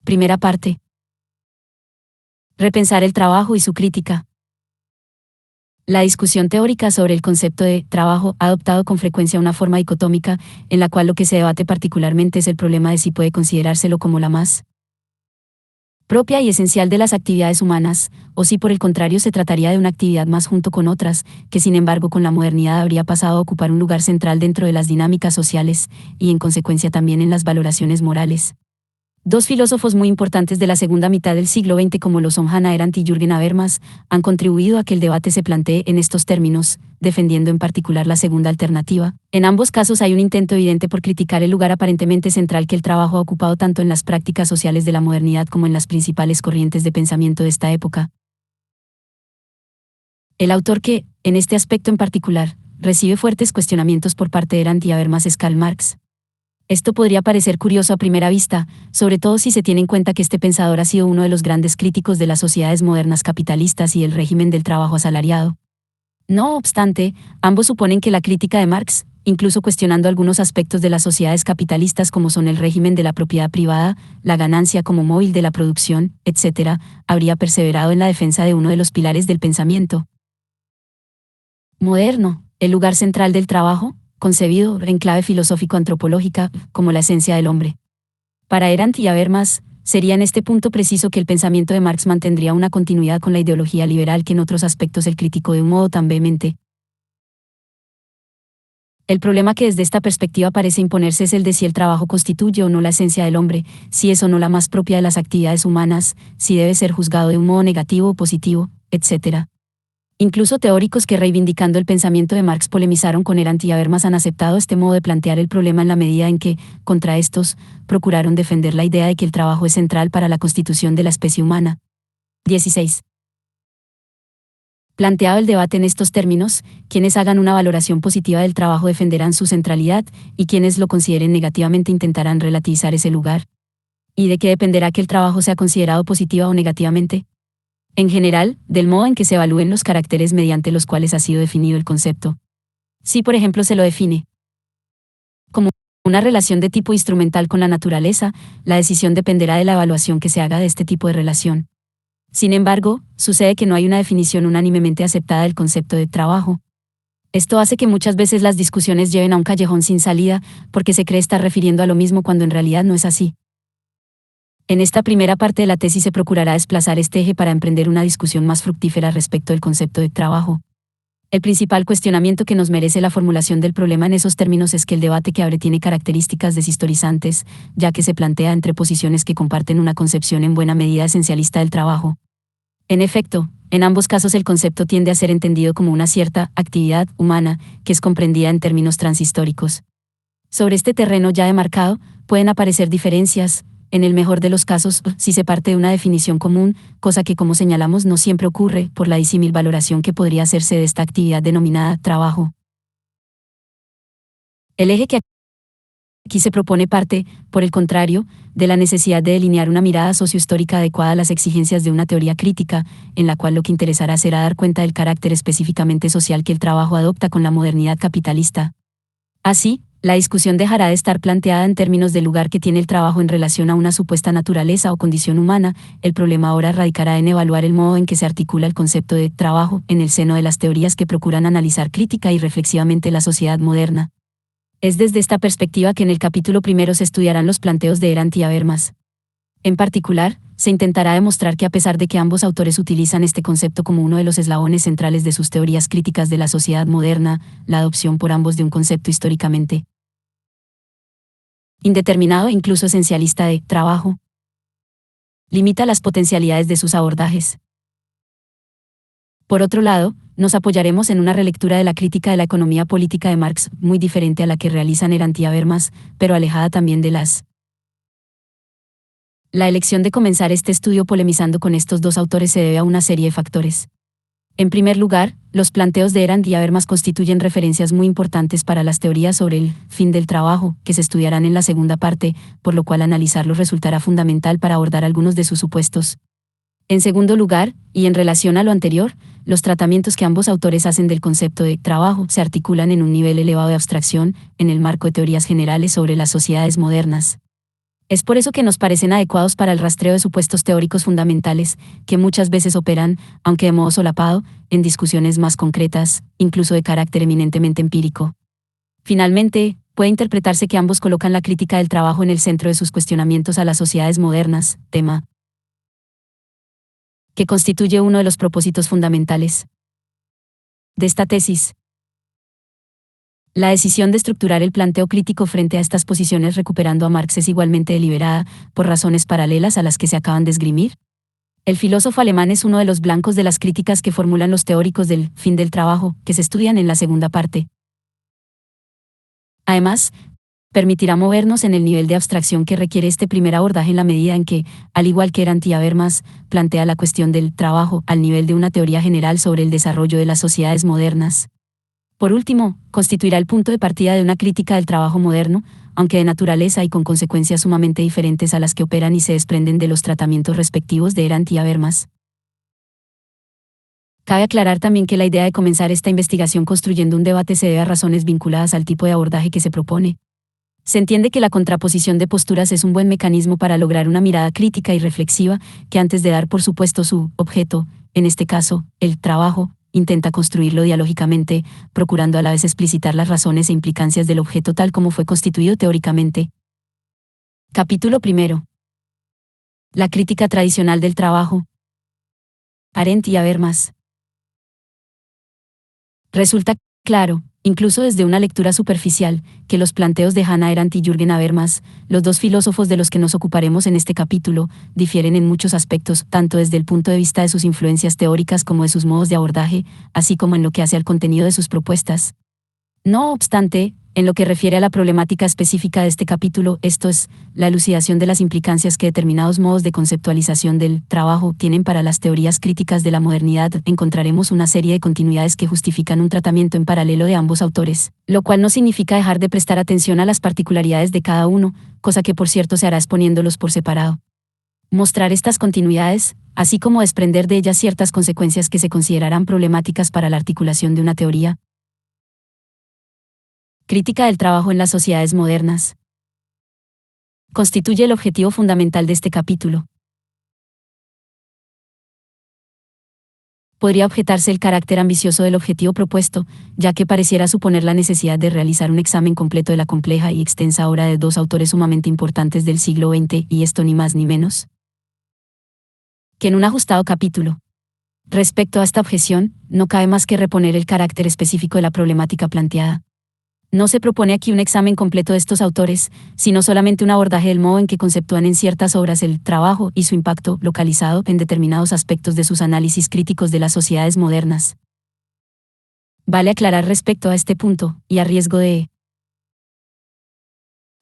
Primera parte. Repensar el trabajo y su crítica. La discusión teórica sobre el concepto de trabajo ha adoptado con frecuencia una forma dicotómica, en la cual lo que se debate particularmente es el problema de si puede considerárselo como la más propia y esencial de las actividades humanas, o si por el contrario se trataría de una actividad más junto con otras, que sin embargo con la modernidad habría pasado a ocupar un lugar central dentro de las dinámicas sociales, y en consecuencia también en las valoraciones morales. Dos filósofos muy importantes de la segunda mitad del siglo XX como lo son Hannah Arendt y Jürgen Habermas, han contribuido a que el debate se plantee en estos términos, defendiendo en particular la segunda alternativa. En ambos casos hay un intento evidente por criticar el lugar aparentemente central que el trabajo ha ocupado tanto en las prácticas sociales de la modernidad como en las principales corrientes de pensamiento de esta época. El autor que, en este aspecto en particular, recibe fuertes cuestionamientos por parte de Arendt y Habermas es Karl Marx. Esto podría parecer curioso a primera vista, sobre todo si se tiene en cuenta que este pensador ha sido uno de los grandes críticos de las sociedades modernas capitalistas y del régimen del trabajo asalariado. No obstante, ambos suponen que la crítica de Marx, incluso cuestionando algunos aspectos de las sociedades capitalistas como son el régimen de la propiedad privada, la ganancia como móvil de la producción, etc., habría perseverado en la defensa de uno de los pilares del pensamiento moderno, el lugar central del trabajo, concebido, en clave filosófico-antropológica, como la esencia del hombre. Para Arendt y Habermas, sería en este punto preciso que el pensamiento de Marx mantendría una continuidad con la ideología liberal que en otros aspectos él criticó de un modo tan vehemente. El problema que desde esta perspectiva parece imponerse es el de si el trabajo constituye o no la esencia del hombre, si es o no la más propia de las actividades humanas, si debe ser juzgado de un modo negativo o positivo, etc. Incluso teóricos que reivindicando el pensamiento de Marx polemizaron con Arendt y Habermas han aceptado este modo de plantear el problema en la medida en que, contra estos, procuraron defender la idea de que el trabajo es central para la constitución de la especie humana. 16. Planteado el debate en estos términos, quienes hagan una valoración positiva del trabajo defenderán su centralidad, y quienes lo consideren negativamente intentarán relativizar ese lugar. ¿Y de qué dependerá que el trabajo sea considerado positiva o negativamente? En general, del modo en que se evalúen los caracteres mediante los cuales ha sido definido el concepto. Si por ejemplo se lo define como una relación de tipo instrumental con la naturaleza, la decisión dependerá de la evaluación que se haga de este tipo de relación. Sin embargo, sucede que no hay una definición unánimemente aceptada del concepto de trabajo. Esto hace que muchas veces las discusiones lleven a un callejón sin salida, porque se cree estar refiriendo a lo mismo cuando en realidad no es así. En esta primera parte de la tesis se procurará desplazar este eje para emprender una discusión más fructífera respecto del concepto de trabajo. El principal cuestionamiento que nos merece la formulación del problema en esos términos es que el debate que abre tiene características deshistorizantes, ya que se plantea entre posiciones que comparten una concepción en buena medida esencialista del trabajo. En efecto, en ambos casos el concepto tiende a ser entendido como una cierta actividad humana, que es comprendida en términos transhistóricos. Sobre este terreno ya demarcado, pueden aparecer diferencias, en el mejor de los casos, si se parte de una definición común, cosa que como señalamos no siempre ocurre, por la disímil valoración que podría hacerse de esta actividad denominada trabajo. El eje que aquí se propone parte, por el contrario, de la necesidad de delinear una mirada sociohistórica adecuada a las exigencias de una teoría crítica, en la cual lo que interesará será dar cuenta del carácter específicamente social que el trabajo adopta con la modernidad capitalista. Así, la discusión dejará de estar planteada en términos del lugar que tiene el trabajo en relación a una supuesta naturaleza o condición humana. El problema ahora radicará en evaluar el modo en que se articula el concepto de trabajo en el seno de las teorías que procuran analizar crítica y reflexivamente la sociedad moderna. Es desde esta perspectiva que en el capítulo primero se estudiarán los planteos de Arendt y Habermas. En particular, se intentará demostrar que a pesar de que ambos autores utilizan este concepto como uno de los eslabones centrales de sus teorías críticas de la sociedad moderna, la adopción por ambos de un concepto históricamente indeterminado e incluso esencialista de trabajo limita las potencialidades de sus abordajes. Por otro lado, nos apoyaremos en una relectura de la crítica de la economía política de Marx, muy diferente a la que realizan Arendt y Habermas, pero alejada también de las. La elección de comenzar este estudio polemizando con estos dos autores se debe a una serie de factores. En primer lugar, los planteos de Arendt y Habermas constituyen referencias muy importantes para las teorías sobre el fin del trabajo, que se estudiarán en la segunda parte, por lo cual analizarlos resultará fundamental para abordar algunos de sus supuestos. En segundo lugar, y en relación a lo anterior, los tratamientos que ambos autores hacen del concepto de trabajo se articulan en un nivel elevado de abstracción, en el marco de teorías generales sobre las sociedades modernas. Es por eso que nos parecen adecuados para el rastreo de supuestos teóricos fundamentales, que muchas veces operan, aunque de modo solapado, en discusiones más concretas, incluso de carácter eminentemente empírico. Finalmente, puede interpretarse que ambos colocan la crítica del trabajo en el centro de sus cuestionamientos a las sociedades modernas, tema que constituye uno de los propósitos fundamentales de esta tesis. La decisión de estructurar el planteo crítico frente a estas posiciones recuperando a Marx es igualmente deliberada, por razones paralelas a las que se acaban de esgrimir. El filósofo alemán es uno de los blancos de las críticas que formulan los teóricos del fin del trabajo, que se estudian en la segunda parte. Además, permitirá movernos en el nivel de abstracción que requiere este primer abordaje en la medida en que, al igual que Erhard y Habermas, plantea la cuestión del trabajo al nivel de una teoría general sobre el desarrollo de las sociedades modernas. Por último, constituirá el punto de partida de una crítica del trabajo moderno, aunque de naturaleza y con consecuencias sumamente diferentes a las que operan y se desprenden de los tratamientos respectivos de Erhard y Habermas. Cabe aclarar también que la idea de comenzar esta investigación construyendo un debate se debe a razones vinculadas al tipo de abordaje que se propone. Se entiende que la contraposición de posturas es un buen mecanismo para lograr una mirada crítica y reflexiva que antes de dar por supuesto su objeto, en este caso, el trabajo, intenta construirlo dialógicamente, procurando a la vez explicitar las razones e implicancias del objeto tal como fue constituido teóricamente. Capítulo 1. La crítica tradicional del trabajo. Arendt y Habermas. Resulta claro, incluso desde una lectura superficial, que los planteos de Hannah Arendt y Jürgen Habermas, los dos filósofos de los que nos ocuparemos en este capítulo, difieren en muchos aspectos, tanto desde el punto de vista de sus influencias teóricas como de sus modos de abordaje, así como en lo que hace al contenido de sus propuestas. No obstante, en lo que refiere a la problemática específica de este capítulo, esto es, la elucidación de las implicancias que determinados modos de conceptualización del trabajo tienen para las teorías críticas de la modernidad, encontraremos una serie de continuidades que justifican un tratamiento en paralelo de ambos autores, lo cual no significa dejar de prestar atención a las particularidades de cada uno, cosa que por cierto se hará exponiéndolos por separado. Mostrar estas continuidades, así como desprender de ellas ciertas consecuencias que se considerarán problemáticas para la articulación de una teoría. Crítica del trabajo en las sociedades modernas. Constituye el objetivo fundamental de este capítulo. Podría objetarse el carácter ambicioso del objetivo propuesto, ya que pareciera suponer la necesidad de realizar un examen completo de la compleja y extensa obra de dos autores sumamente importantes del siglo XX, y esto ni más ni menos que en un ajustado capítulo. Respecto a esta objeción, no cabe más que reponer el carácter específico de la problemática planteada. No se propone aquí un examen completo de estos autores, sino solamente un abordaje del modo en que conceptúan en ciertas obras el trabajo y su impacto localizado en determinados aspectos de sus análisis críticos de las sociedades modernas. Vale aclarar respecto a este punto, y a riesgo de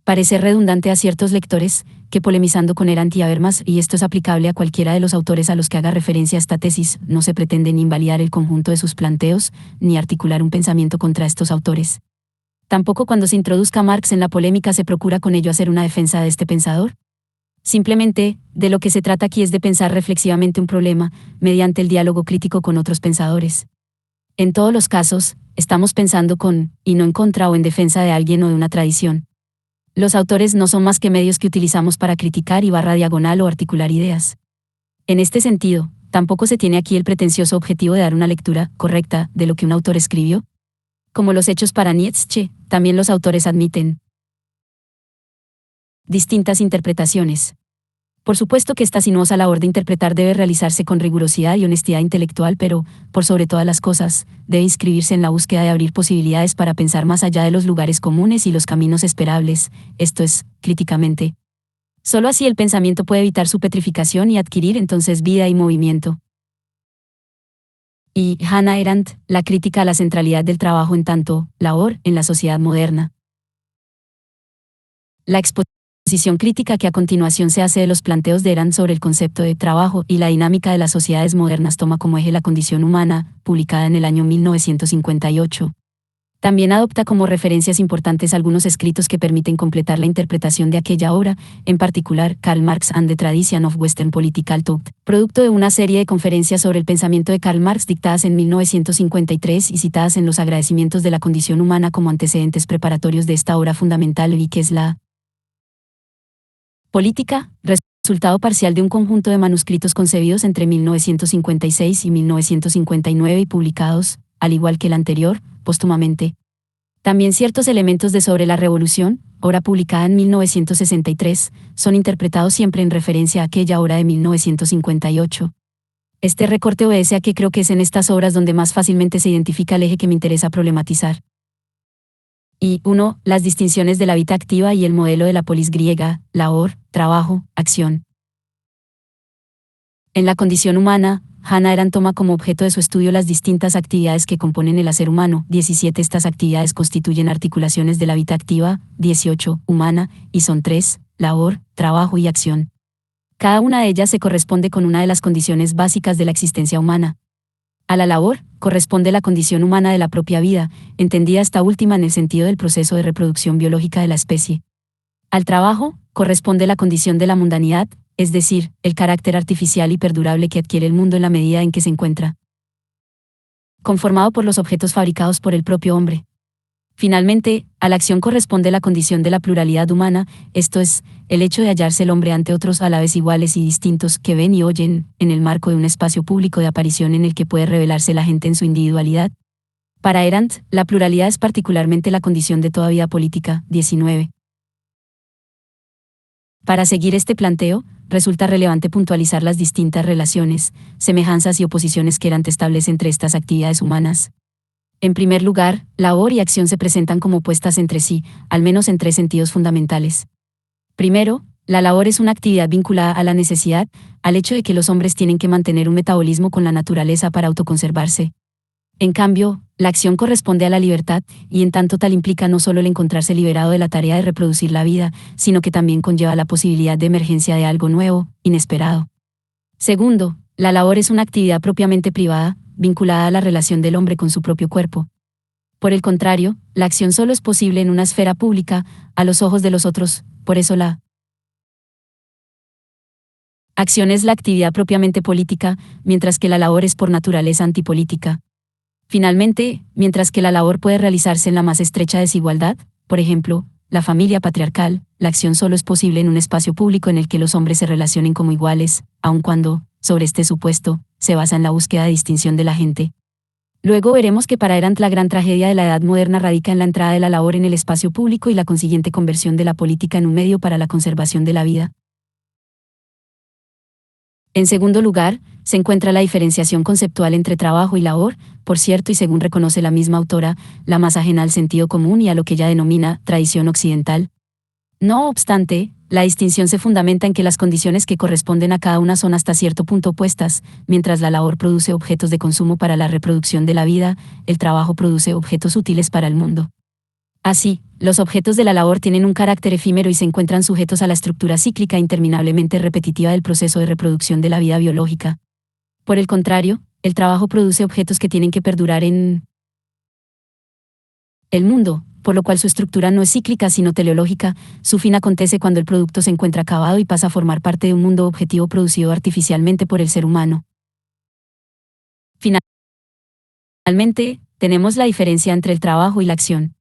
parecer redundante a ciertos lectores, que polemizando con Arendt y Habermas, y esto es aplicable a cualquiera de los autores a los que haga referencia esta tesis, no se pretende ni invalidar el conjunto de sus planteos, ni articular un pensamiento contra estos autores. Tampoco cuando se introduzca Marx en la polémica se procura con ello hacer una defensa de este pensador. Simplemente, de lo que se trata aquí es de pensar reflexivamente un problema, mediante el diálogo crítico con otros pensadores. En todos los casos, estamos pensando con, y no en contra o en defensa de alguien o de una tradición. Los autores no son más que medios que utilizamos para criticar y barra diagonal o articular ideas. En este sentido, tampoco se tiene aquí el pretencioso objetivo de dar una lectura correcta de lo que un autor escribió. Como los hechos para Nietzsche, también los autores admiten distintas interpretaciones. Por supuesto que esta sinuosa labor de interpretar debe realizarse con rigurosidad y honestidad intelectual, pero, por sobre todas las cosas, debe inscribirse en la búsqueda de abrir posibilidades para pensar más allá de los lugares comunes y los caminos esperables, esto es, críticamente. Solo así el pensamiento puede evitar su petrificación y adquirir entonces vida y movimiento. Y Hannah Arendt, la crítica a la centralidad del trabajo en tanto labor en la sociedad moderna. La exposición crítica que a continuación se hace de los planteos de Arendt sobre el concepto de trabajo y la dinámica de las sociedades modernas toma como eje la condición humana, publicada en el año 1958. También adopta como referencias importantes algunos escritos que permiten completar la interpretación de aquella obra, en particular Karl Marx and the Tradition of Western Political Thought, producto de una serie de conferencias sobre el pensamiento de Karl Marx dictadas en 1953 y citadas en los agradecimientos de la condición humana como antecedentes preparatorios de esta obra fundamental y que es la Política, resultado parcial de un conjunto de manuscritos concebidos entre 1956 y 1959 y publicados, al igual que el anterior, póstumamente. También ciertos elementos de Sobre la Revolución, obra publicada en 1963, son interpretados siempre en referencia a aquella obra de 1958. Este recorte obedece a que creo que es en estas obras donde más fácilmente se identifica el eje que me interesa problematizar. Y 1. Las distinciones de la vida activa y el modelo de la polis griega, labor, trabajo, acción. En la condición humana, Hannah Arendt toma como objeto de su estudio las distintas actividades que componen el hacer humano. 17. Estas actividades constituyen articulaciones de la vida activa. 18. Humana, y son 3, labor, trabajo y acción. Cada una de ellas se corresponde con una de las condiciones básicas de la existencia humana. A la labor, corresponde la condición humana de la propia vida, entendida esta última en el sentido del proceso de reproducción biológica de la especie. Al trabajo, corresponde la condición de la mundanidad, es decir, el carácter artificial y perdurable que adquiere el mundo en la medida en que se encuentra conformado por los objetos fabricados por el propio hombre. Finalmente, a la acción corresponde la condición de la pluralidad humana, esto es, el hecho de hallarse el hombre ante otros a la vez iguales y distintos que ven y oyen, en el marco de un espacio público de aparición en el que puede revelarse la gente en su individualidad. Para Arendt, la pluralidad es particularmente la condición de toda vida política. 19. Para seguir este planteo, resulta relevante puntualizar las distintas relaciones, semejanzas y oposiciones que Arendt establece entre estas actividades humanas. En primer lugar, labor y acción se presentan como opuestas entre sí, al menos en 3 sentidos fundamentales. Primero, la labor es una actividad vinculada a la necesidad, al hecho de que los hombres tienen que mantener un metabolismo con la naturaleza para autoconservarse. En cambio, la acción corresponde a la libertad, y en tanto tal implica no solo el encontrarse liberado de la tarea de reproducir la vida, sino que también conlleva la posibilidad de emergencia de algo nuevo, inesperado. Segundo, la labor es una actividad propiamente privada, vinculada a la relación del hombre con su propio cuerpo. Por el contrario, la acción solo es posible en una esfera pública, a los ojos de los otros, por eso la acción es la actividad propiamente política, mientras que la labor es por naturaleza antipolítica. Finalmente, mientras que la labor puede realizarse en la más estrecha desigualdad, por ejemplo, la familia patriarcal, la acción solo es posible en un espacio público en el que los hombres se relacionen como iguales, aun cuando, sobre este supuesto, se basa en la búsqueda de distinción de la gente. Luego veremos que para Arendt la gran tragedia de la edad moderna radica en la entrada de la labor en el espacio público y la consiguiente conversión de la política en un medio para la conservación de la vida. En segundo lugar, se encuentra la diferenciación conceptual entre trabajo y labor, por cierto, y según reconoce la misma autora, la más ajena al sentido común y a lo que ella denomina tradición occidental. No obstante, la distinción se fundamenta en que las condiciones que corresponden a cada una son hasta cierto punto opuestas. Mientras la labor produce objetos de consumo para la reproducción de la vida, el trabajo produce objetos útiles para el mundo. Así, los objetos de la labor tienen un carácter efímero y se encuentran sujetos a la estructura cíclica interminablemente repetitiva del proceso de reproducción de la vida biológica. Por el contrario, el trabajo produce objetos que tienen que perdurar en el mundo, por lo cual su estructura no es cíclica sino teleológica. Su fin acontece cuando el producto se encuentra acabado y pasa a formar parte de un mundo objetivo producido artificialmente por el ser humano. Finalmente, tenemos la diferencia entre el trabajo y la acción.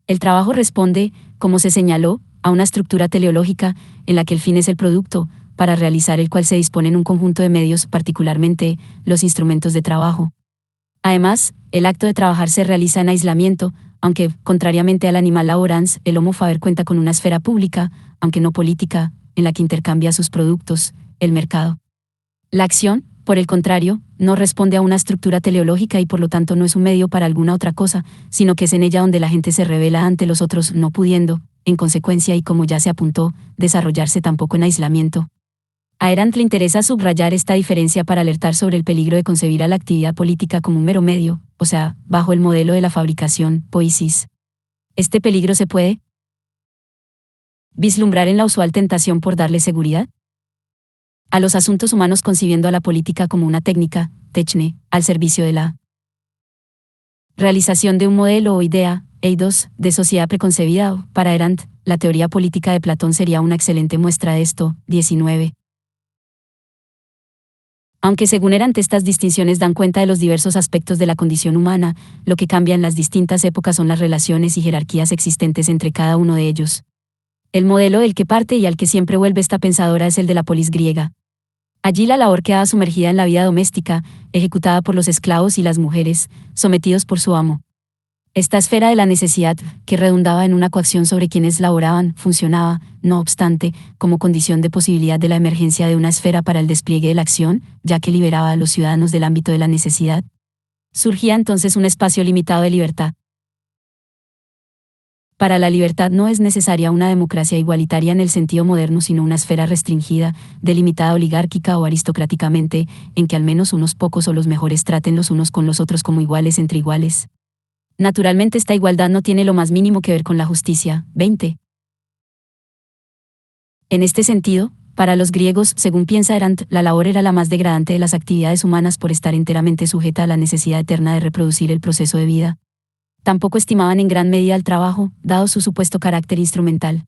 El trabajo responde, como se señaló, a una estructura teleológica, en la que el fin es el producto, para realizar el cual se disponen un conjunto de medios, particularmente, los instrumentos de trabajo. Además, el acto de trabajar se realiza en aislamiento, aunque, contrariamente al animal laborans, el Homo faber cuenta con una esfera pública, aunque no política, en la que intercambia sus productos, el mercado. La acción, por el contrario, no responde a una estructura teleológica y por lo tanto no es un medio para alguna otra cosa, sino que es en ella donde la gente se revela ante los otros no pudiendo, en consecuencia y como ya se apuntó, desarrollarse tampoco en aislamiento. A Arendt le interesa subrayar esta diferencia para alertar sobre el peligro de concebir a la actividad política como un mero medio, o sea, bajo el modelo de la fabricación, poiesis. Este peligro se puede vislumbrar en la usual tentación por darle seguridad a los asuntos humanos concibiendo a la política como una técnica, techne, al servicio de la realización de un modelo o idea, eidos, de sociedad preconcebida. Para Arendt, la teoría política de Platón sería una excelente muestra de esto. 19. Aunque según Arendt estas distinciones dan cuenta de los diversos aspectos de la condición humana, lo que cambia en las distintas épocas son las relaciones y jerarquías existentes entre cada uno de ellos. El modelo del que parte y al que siempre vuelve esta pensadora es el de la polis griega. Allí la labor quedaba sumergida en la vida doméstica, ejecutada por los esclavos y las mujeres, sometidos por su amo. Esta esfera de la necesidad, que redundaba en una coacción sobre quienes laboraban, funcionaba, no obstante, como condición de posibilidad de la emergencia de una esfera para el despliegue de la acción, ya que liberaba a los ciudadanos del ámbito de la necesidad. Surgía entonces un espacio limitado de libertad. Para la libertad no es necesaria una democracia igualitaria en el sentido moderno, sino una esfera restringida, delimitada oligárquica o aristocráticamente, en que al menos unos pocos o los mejores traten los unos con los otros como iguales entre iguales. Naturalmente esta igualdad no tiene lo más mínimo que ver con la justicia. 20. En este sentido, para los griegos, según piensa Arendt, la labor era la más degradante de las actividades humanas por estar enteramente sujeta a la necesidad eterna de reproducir el proceso de vida. Tampoco estimaban en gran medida el trabajo, dado su supuesto carácter instrumental.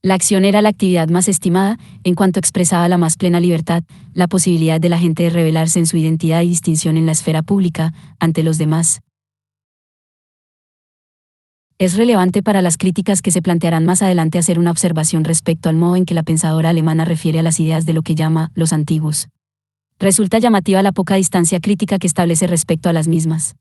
La acción era la actividad más estimada, en cuanto expresaba la más plena libertad, la posibilidad de la gente de revelarse en su identidad y distinción en la esfera pública, ante los demás. Es relevante para las críticas que se plantearán más adelante hacer una observación respecto al modo en que la pensadora alemana refiere a las ideas de lo que llama los antiguos. Resulta llamativa la poca distancia crítica que establece respecto a las mismas.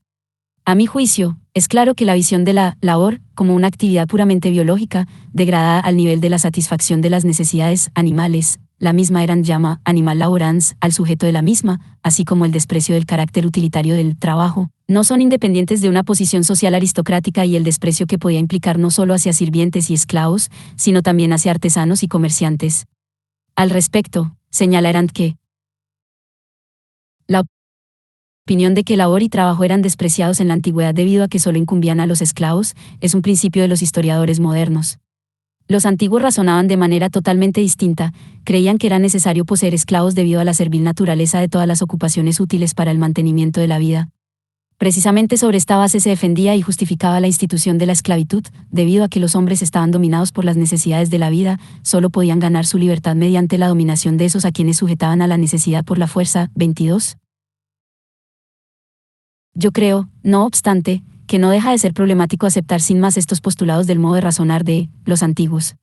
A mi juicio, es claro que la visión de la labor, como una actividad puramente biológica, degradada al nivel de la satisfacción de las necesidades animales, la misma Arendt llama animal laborans al sujeto de la misma, así como el desprecio del carácter utilitario del trabajo, no son independientes de una posición social aristocrática y el desprecio que podía implicar no solo hacia sirvientes y esclavos, sino también hacia artesanos y comerciantes. Al respecto, señala Arendt que la opinión de que labor y trabajo eran despreciados en la antigüedad debido a que solo incumbían a los esclavos, es un principio de los historiadores modernos. Los antiguos razonaban de manera totalmente distinta, creían que era necesario poseer esclavos debido a la servil naturaleza de todas las ocupaciones útiles para el mantenimiento de la vida. Precisamente sobre esta base se defendía y justificaba la institución de la esclavitud, debido a que los hombres estaban dominados por las necesidades de la vida, solo podían ganar su libertad mediante la dominación de esos a quienes sujetaban a la necesidad por la fuerza. 22. Yo creo, no obstante, que no deja de ser problemático aceptar sin más estos postulados del modo de razonar de los antiguos.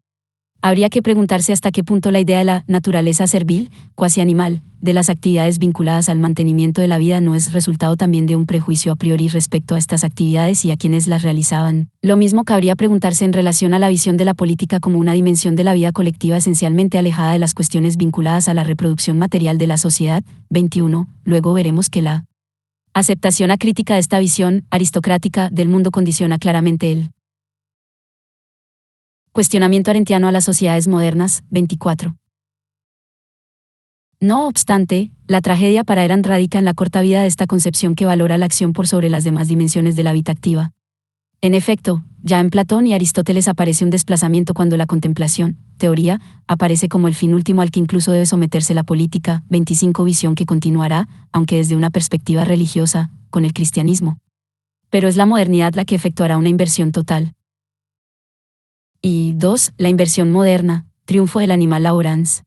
Habría que preguntarse hasta qué punto la idea de la naturaleza servil, cuasi animal, de las actividades vinculadas al mantenimiento de la vida no es resultado también de un prejuicio a priori respecto a estas actividades y a quienes las realizaban. Lo mismo cabría preguntarse en relación a la visión de la política como una dimensión de la vida colectiva esencialmente alejada de las cuestiones vinculadas a la reproducción material de la sociedad. 21. Luego veremos que la aceptación acrítica de esta visión aristocrática del mundo condiciona claramente el cuestionamiento arendtiano a las sociedades modernas. 24. No obstante, la tragedia para Arendt radica en la corta vida de esta concepción que valora la acción por sobre las demás dimensiones de la vida activa. En efecto, ya en Platón y Aristóteles aparece un desplazamiento cuando la contemplación, teoría, aparece como el fin último al que incluso debe someterse la política. 25. Visión que continuará, aunque desde una perspectiva religiosa, con el cristianismo. Pero es la modernidad la que efectuará una inversión total. Y 2. La inversión moderna, triunfo del animal laborans.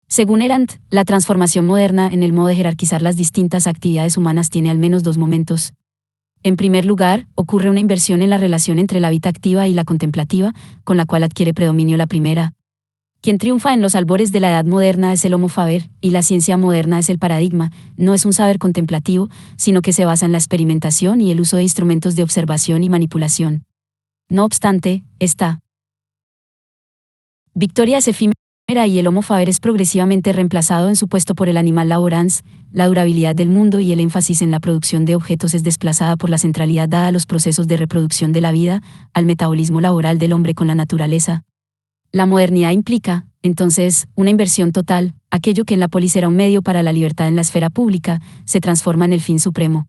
Según Arendt, la transformación moderna en el modo de jerarquizar las distintas actividades humanas tiene al menos dos momentos. En primer lugar, ocurre una inversión en la relación entre la vida activa y la contemplativa, con la cual adquiere predominio la primera. Quien triunfa en los albores de la edad moderna es el homo faber, y la ciencia moderna es el paradigma, no es un saber contemplativo, sino que se basa en la experimentación y el uso de instrumentos de observación y manipulación. No obstante, esta victoria es efímera y el homo faber es progresivamente reemplazado en su puesto por el animal laborans, la durabilidad del mundo y el énfasis en la producción de objetos es desplazada por la centralidad dada a los procesos de reproducción de la vida, al metabolismo laboral del hombre con la naturaleza. La modernidad implica, entonces, una inversión total, aquello que en la polis era un medio para la libertad en la esfera pública, se transforma en el fin supremo.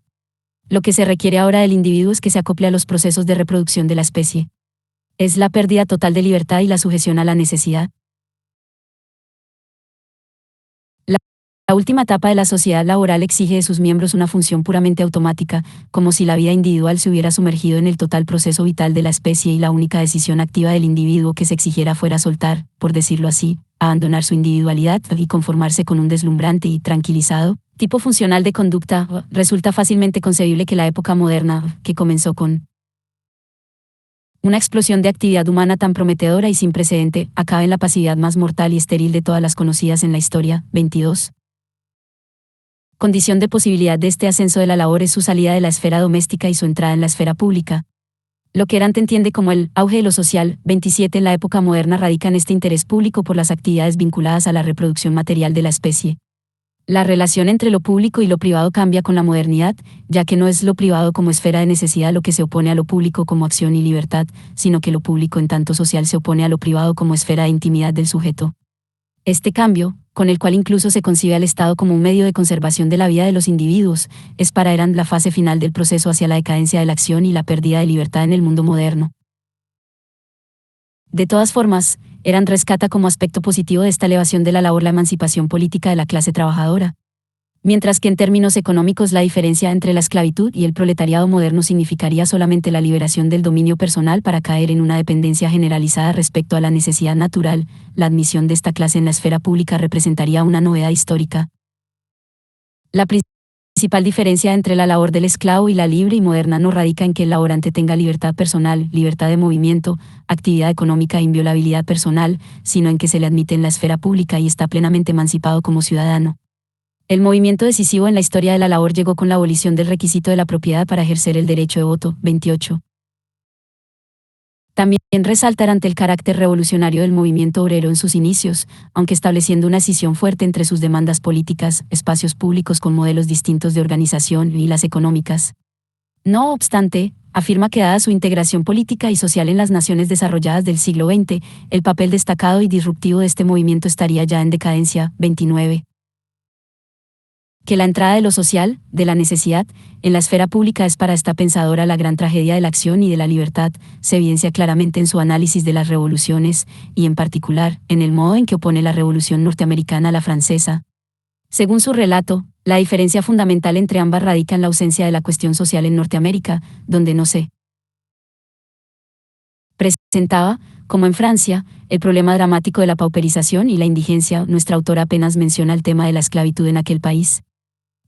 Lo que se requiere ahora del individuo es que se acople a los procesos de reproducción de la especie. Es la pérdida total de libertad y la sujeción a la necesidad. La última etapa de la sociedad laboral exige de sus miembros una función puramente automática, como si la vida individual se hubiera sumergido en el total proceso vital de la especie y la única decisión activa del individuo que se exigiera fuera soltar, por decirlo así, abandonar su individualidad y conformarse con un deslumbrante y tranquilizado tipo funcional de conducta. Resulta fácilmente concebible que la época moderna, que comenzó con Una explosión de actividad humana tan prometedora y sin precedente acaba en la pasividad más mortal y estéril de todas las conocidas en la historia. 22. Condición de posibilidad de este ascenso de la labor es su salida de la esfera doméstica y su entrada en la esfera pública. Lo que Arendt entiende como el auge de lo social. 27. En la época moderna radica en este interés público por las actividades vinculadas a la reproducción material de la especie. La relación entre lo público y lo privado cambia con la modernidad, ya que no es lo privado como esfera de necesidad lo que se opone a lo público como acción y libertad, sino que lo público en tanto social se opone a lo privado como esfera de intimidad del sujeto. Este cambio, con el cual incluso se concibe al Estado como un medio de conservación de la vida de los individuos, es para Arendt la fase final del proceso hacia la decadencia de la acción y la pérdida de libertad en el mundo moderno. De todas formas, Arendt rescata como aspecto positivo de esta elevación de la labor la emancipación política de la clase trabajadora. Mientras que en términos económicos la diferencia entre la esclavitud y el proletariado moderno significaría solamente la liberación del dominio personal para caer en una dependencia generalizada respecto a la necesidad natural, la admisión de esta clase en la esfera pública representaría una novedad histórica. La principal diferencia entre la labor del esclavo y la libre y moderna no radica en que el laborante tenga libertad personal, libertad de movimiento, actividad económica e inviolabilidad personal, sino en que se le admite en la esfera pública y está plenamente emancipado como ciudadano. El movimiento decisivo en la historia de la labor llegó con la abolición del requisito de la propiedad para ejercer el derecho de voto. 28. También resaltar ante el carácter revolucionario del movimiento obrero en sus inicios, aunque estableciendo una escisión fuerte entre sus demandas políticas, espacios públicos con modelos distintos de organización y las económicas. No obstante, afirma que dada su integración política y social en las naciones desarrolladas del siglo XX, el papel destacado y disruptivo de este movimiento estaría ya en decadencia. 29. Que la entrada de lo social, de la necesidad, en la esfera pública es para esta pensadora la gran tragedia de la acción y de la libertad, se evidencia claramente en su análisis de las revoluciones, y en particular, en el modo en que opone la revolución norteamericana a la francesa. Según su relato, la diferencia fundamental entre ambas radica en la ausencia de la cuestión social en Norteamérica, donde no se presentaba, como en Francia, el problema dramático de la pauperización y la indigencia. Nuestra autora apenas menciona el tema de la esclavitud en aquel país.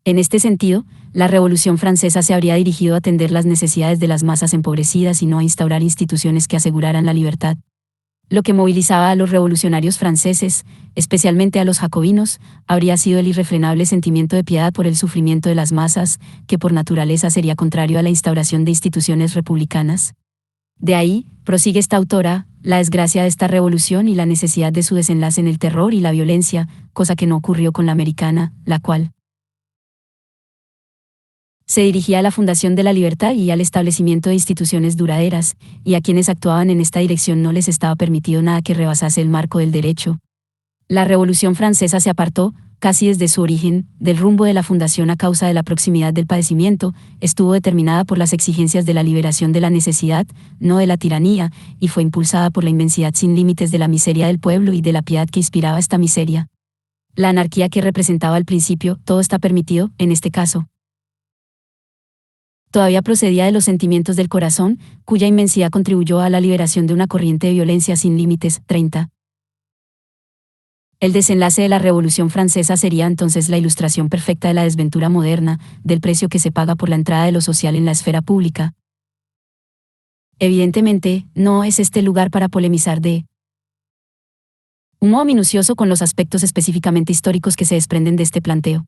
En este sentido, la Revolución Francesa se habría dirigido a atender las necesidades de las masas empobrecidas y no a instaurar instituciones que aseguraran la libertad. Lo que movilizaba a los revolucionarios franceses, especialmente a los jacobinos, habría sido el irrefrenable sentimiento de piedad por el sufrimiento de las masas, que por naturaleza sería contrario a la instauración de instituciones republicanas. De ahí, prosigue esta autora, la desgracia de esta revolución y la necesidad de su desenlace en el terror y la violencia, cosa que no ocurrió con la americana, la cual se dirigía a la fundación de la libertad y al establecimiento de instituciones duraderas, y a quienes actuaban en esta dirección no les estaba permitido nada que rebasase el marco del derecho. La Revolución Francesa se apartó, casi desde su origen, del rumbo de la fundación a causa de la proximidad del padecimiento, estuvo determinada por las exigencias de la liberación de la necesidad, no de la tiranía, y fue impulsada por la inmensidad sin límites de la miseria del pueblo y de la piedad que inspiraba esta miseria. La anarquía que representaba al principio, todo está permitido, en este caso, todavía procedía de los sentimientos del corazón, cuya inmensidad contribuyó a la liberación de una corriente de violencia sin límites. 30. El desenlace de la Revolución Francesa sería entonces la ilustración perfecta de la desventura moderna, del precio que se paga por la entrada de lo social en la esfera pública. Evidentemente, no es este el lugar para polemizar de un modo minucioso con los aspectos específicamente históricos que se desprenden de este planteo.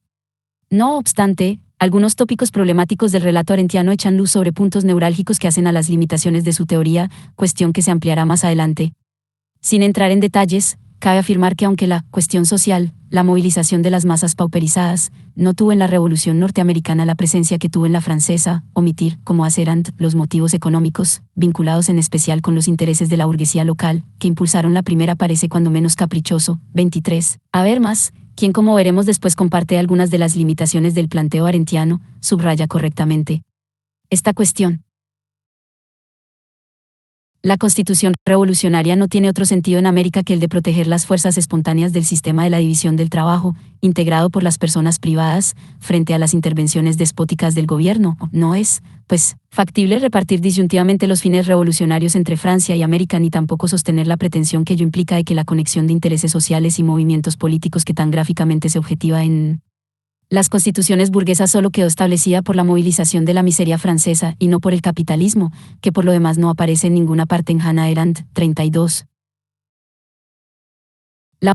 No obstante, algunos tópicos problemáticos del relato arendtiano echan luz sobre puntos neurálgicos que hacen a las limitaciones de su teoría, cuestión que se ampliará más adelante. Sin entrar en detalles, cabe afirmar que aunque la cuestión social, la movilización de las masas pauperizadas, no tuvo en la Revolución norteamericana la presencia que tuvo en la francesa, omitir, como hace Arendt, los motivos económicos, vinculados en especial con los intereses de la burguesía local, que impulsaron la primera parece cuando menos caprichoso. 23. Habermas, quien como veremos después comparte algunas de las limitaciones del planteo arendtiano, subraya correctamente esta cuestión. La Constitución revolucionaria no tiene otro sentido en América que el de proteger las fuerzas espontáneas del sistema de la división del trabajo, integrado por las personas privadas, frente a las intervenciones despóticas del gobierno. No es, pues, factible repartir disyuntivamente los fines revolucionarios entre Francia y América ni tampoco sostener la pretensión que ello implica de que la conexión de intereses sociales y movimientos políticos que tan gráficamente se objetiva en Las constituciones burguesas solo quedó establecida por la movilización de la miseria francesa y no por el capitalismo, que por lo demás no aparece en ninguna parte en Hannah Arendt, 32. La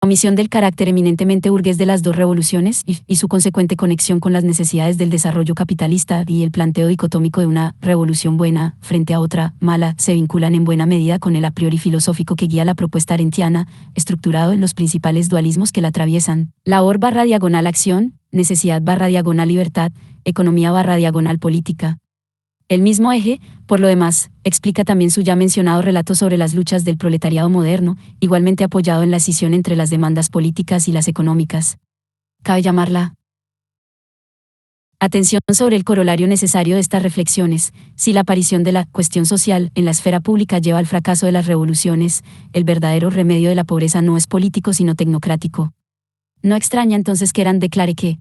omisión del carácter eminentemente burgués de las dos revoluciones y su consecuente conexión con las necesidades del desarrollo capitalista y el planteo dicotómico de una revolución buena frente a otra mala se vinculan en buena medida con el a priori filosófico que guía la propuesta arendtiana, estructurado en los principales dualismos que la atraviesan: labor/acción, necesidad/libertad, economía/política. El mismo eje, por lo demás, explica también su ya mencionado relato sobre las luchas del proletariado moderno, igualmente apoyado en la escisión entre las demandas políticas y las económicas. Cabe llamarla atención sobre el corolario necesario de estas reflexiones: si la aparición de la cuestión social en la esfera pública lleva al fracaso de las revoluciones, el verdadero remedio de la pobreza no es político sino tecnocrático. No extraña entonces que Arendt declare que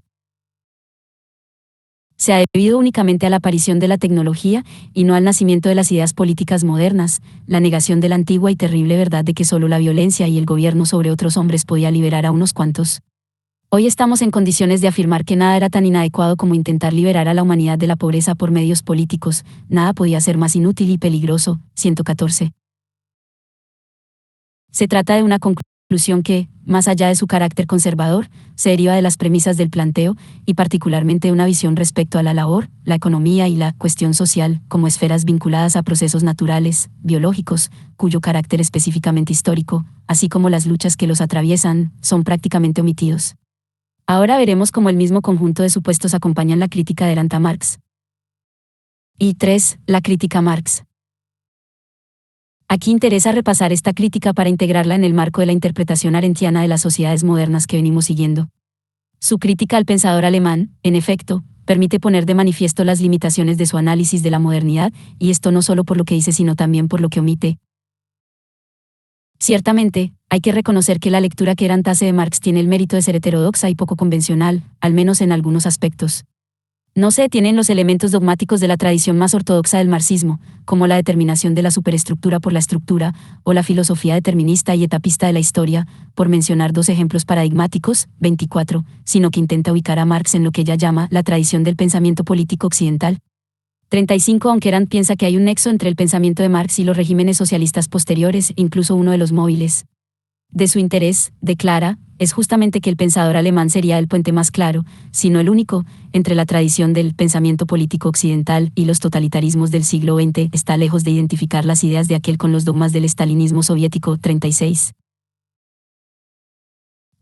se ha debido únicamente a la aparición de la tecnología y no al nacimiento de las ideas políticas modernas, la negación de la antigua y terrible verdad de que solo la violencia y el gobierno sobre otros hombres podía liberar a unos cuantos. Hoy estamos en condiciones de afirmar que nada era tan inadecuado como intentar liberar a la humanidad de la pobreza por medios políticos, nada podía ser más inútil y peligroso. 114. Se trata de una conclusión que, más allá de su carácter conservador, se deriva de las premisas del planteo, y particularmente de una visión respecto a la labor, la economía y la cuestión social, como esferas vinculadas a procesos naturales, biológicos, cuyo carácter específicamente histórico, así como las luchas que los atraviesan, son prácticamente omitidos. Ahora veremos cómo el mismo conjunto de supuestos acompañan la crítica de Arendt a Marx. Y 3. La crítica a Marx. Aquí interesa repasar esta crítica para integrarla en el marco de la interpretación arendtiana de las sociedades modernas que venimos siguiendo. Su crítica al pensador alemán, en efecto, permite poner de manifiesto las limitaciones de su análisis de la modernidad, y esto no solo por lo que dice sino también por lo que omite. Ciertamente, hay que reconocer que la lectura que Arendt hace de Marx tiene el mérito de ser heterodoxa y poco convencional, al menos en algunos aspectos. No se detienen los elementos dogmáticos de la tradición más ortodoxa del marxismo, como la determinación de la superestructura por la estructura, o la filosofía determinista y etapista de la historia, por mencionar dos ejemplos paradigmáticos. 24, sino que intenta ubicar a Marx en lo que ella llama la tradición del pensamiento político occidental. 35. Aunque Arendt piensa que hay un nexo entre el pensamiento de Marx y los regímenes socialistas posteriores, incluso uno de los móviles de su interés, declara, es justamente que el pensador alemán sería el puente más claro, si no el único, entre la tradición del pensamiento político occidental y los totalitarismos del siglo XX. Está lejos de identificar las ideas de aquel con los dogmas del estalinismo soviético. 36.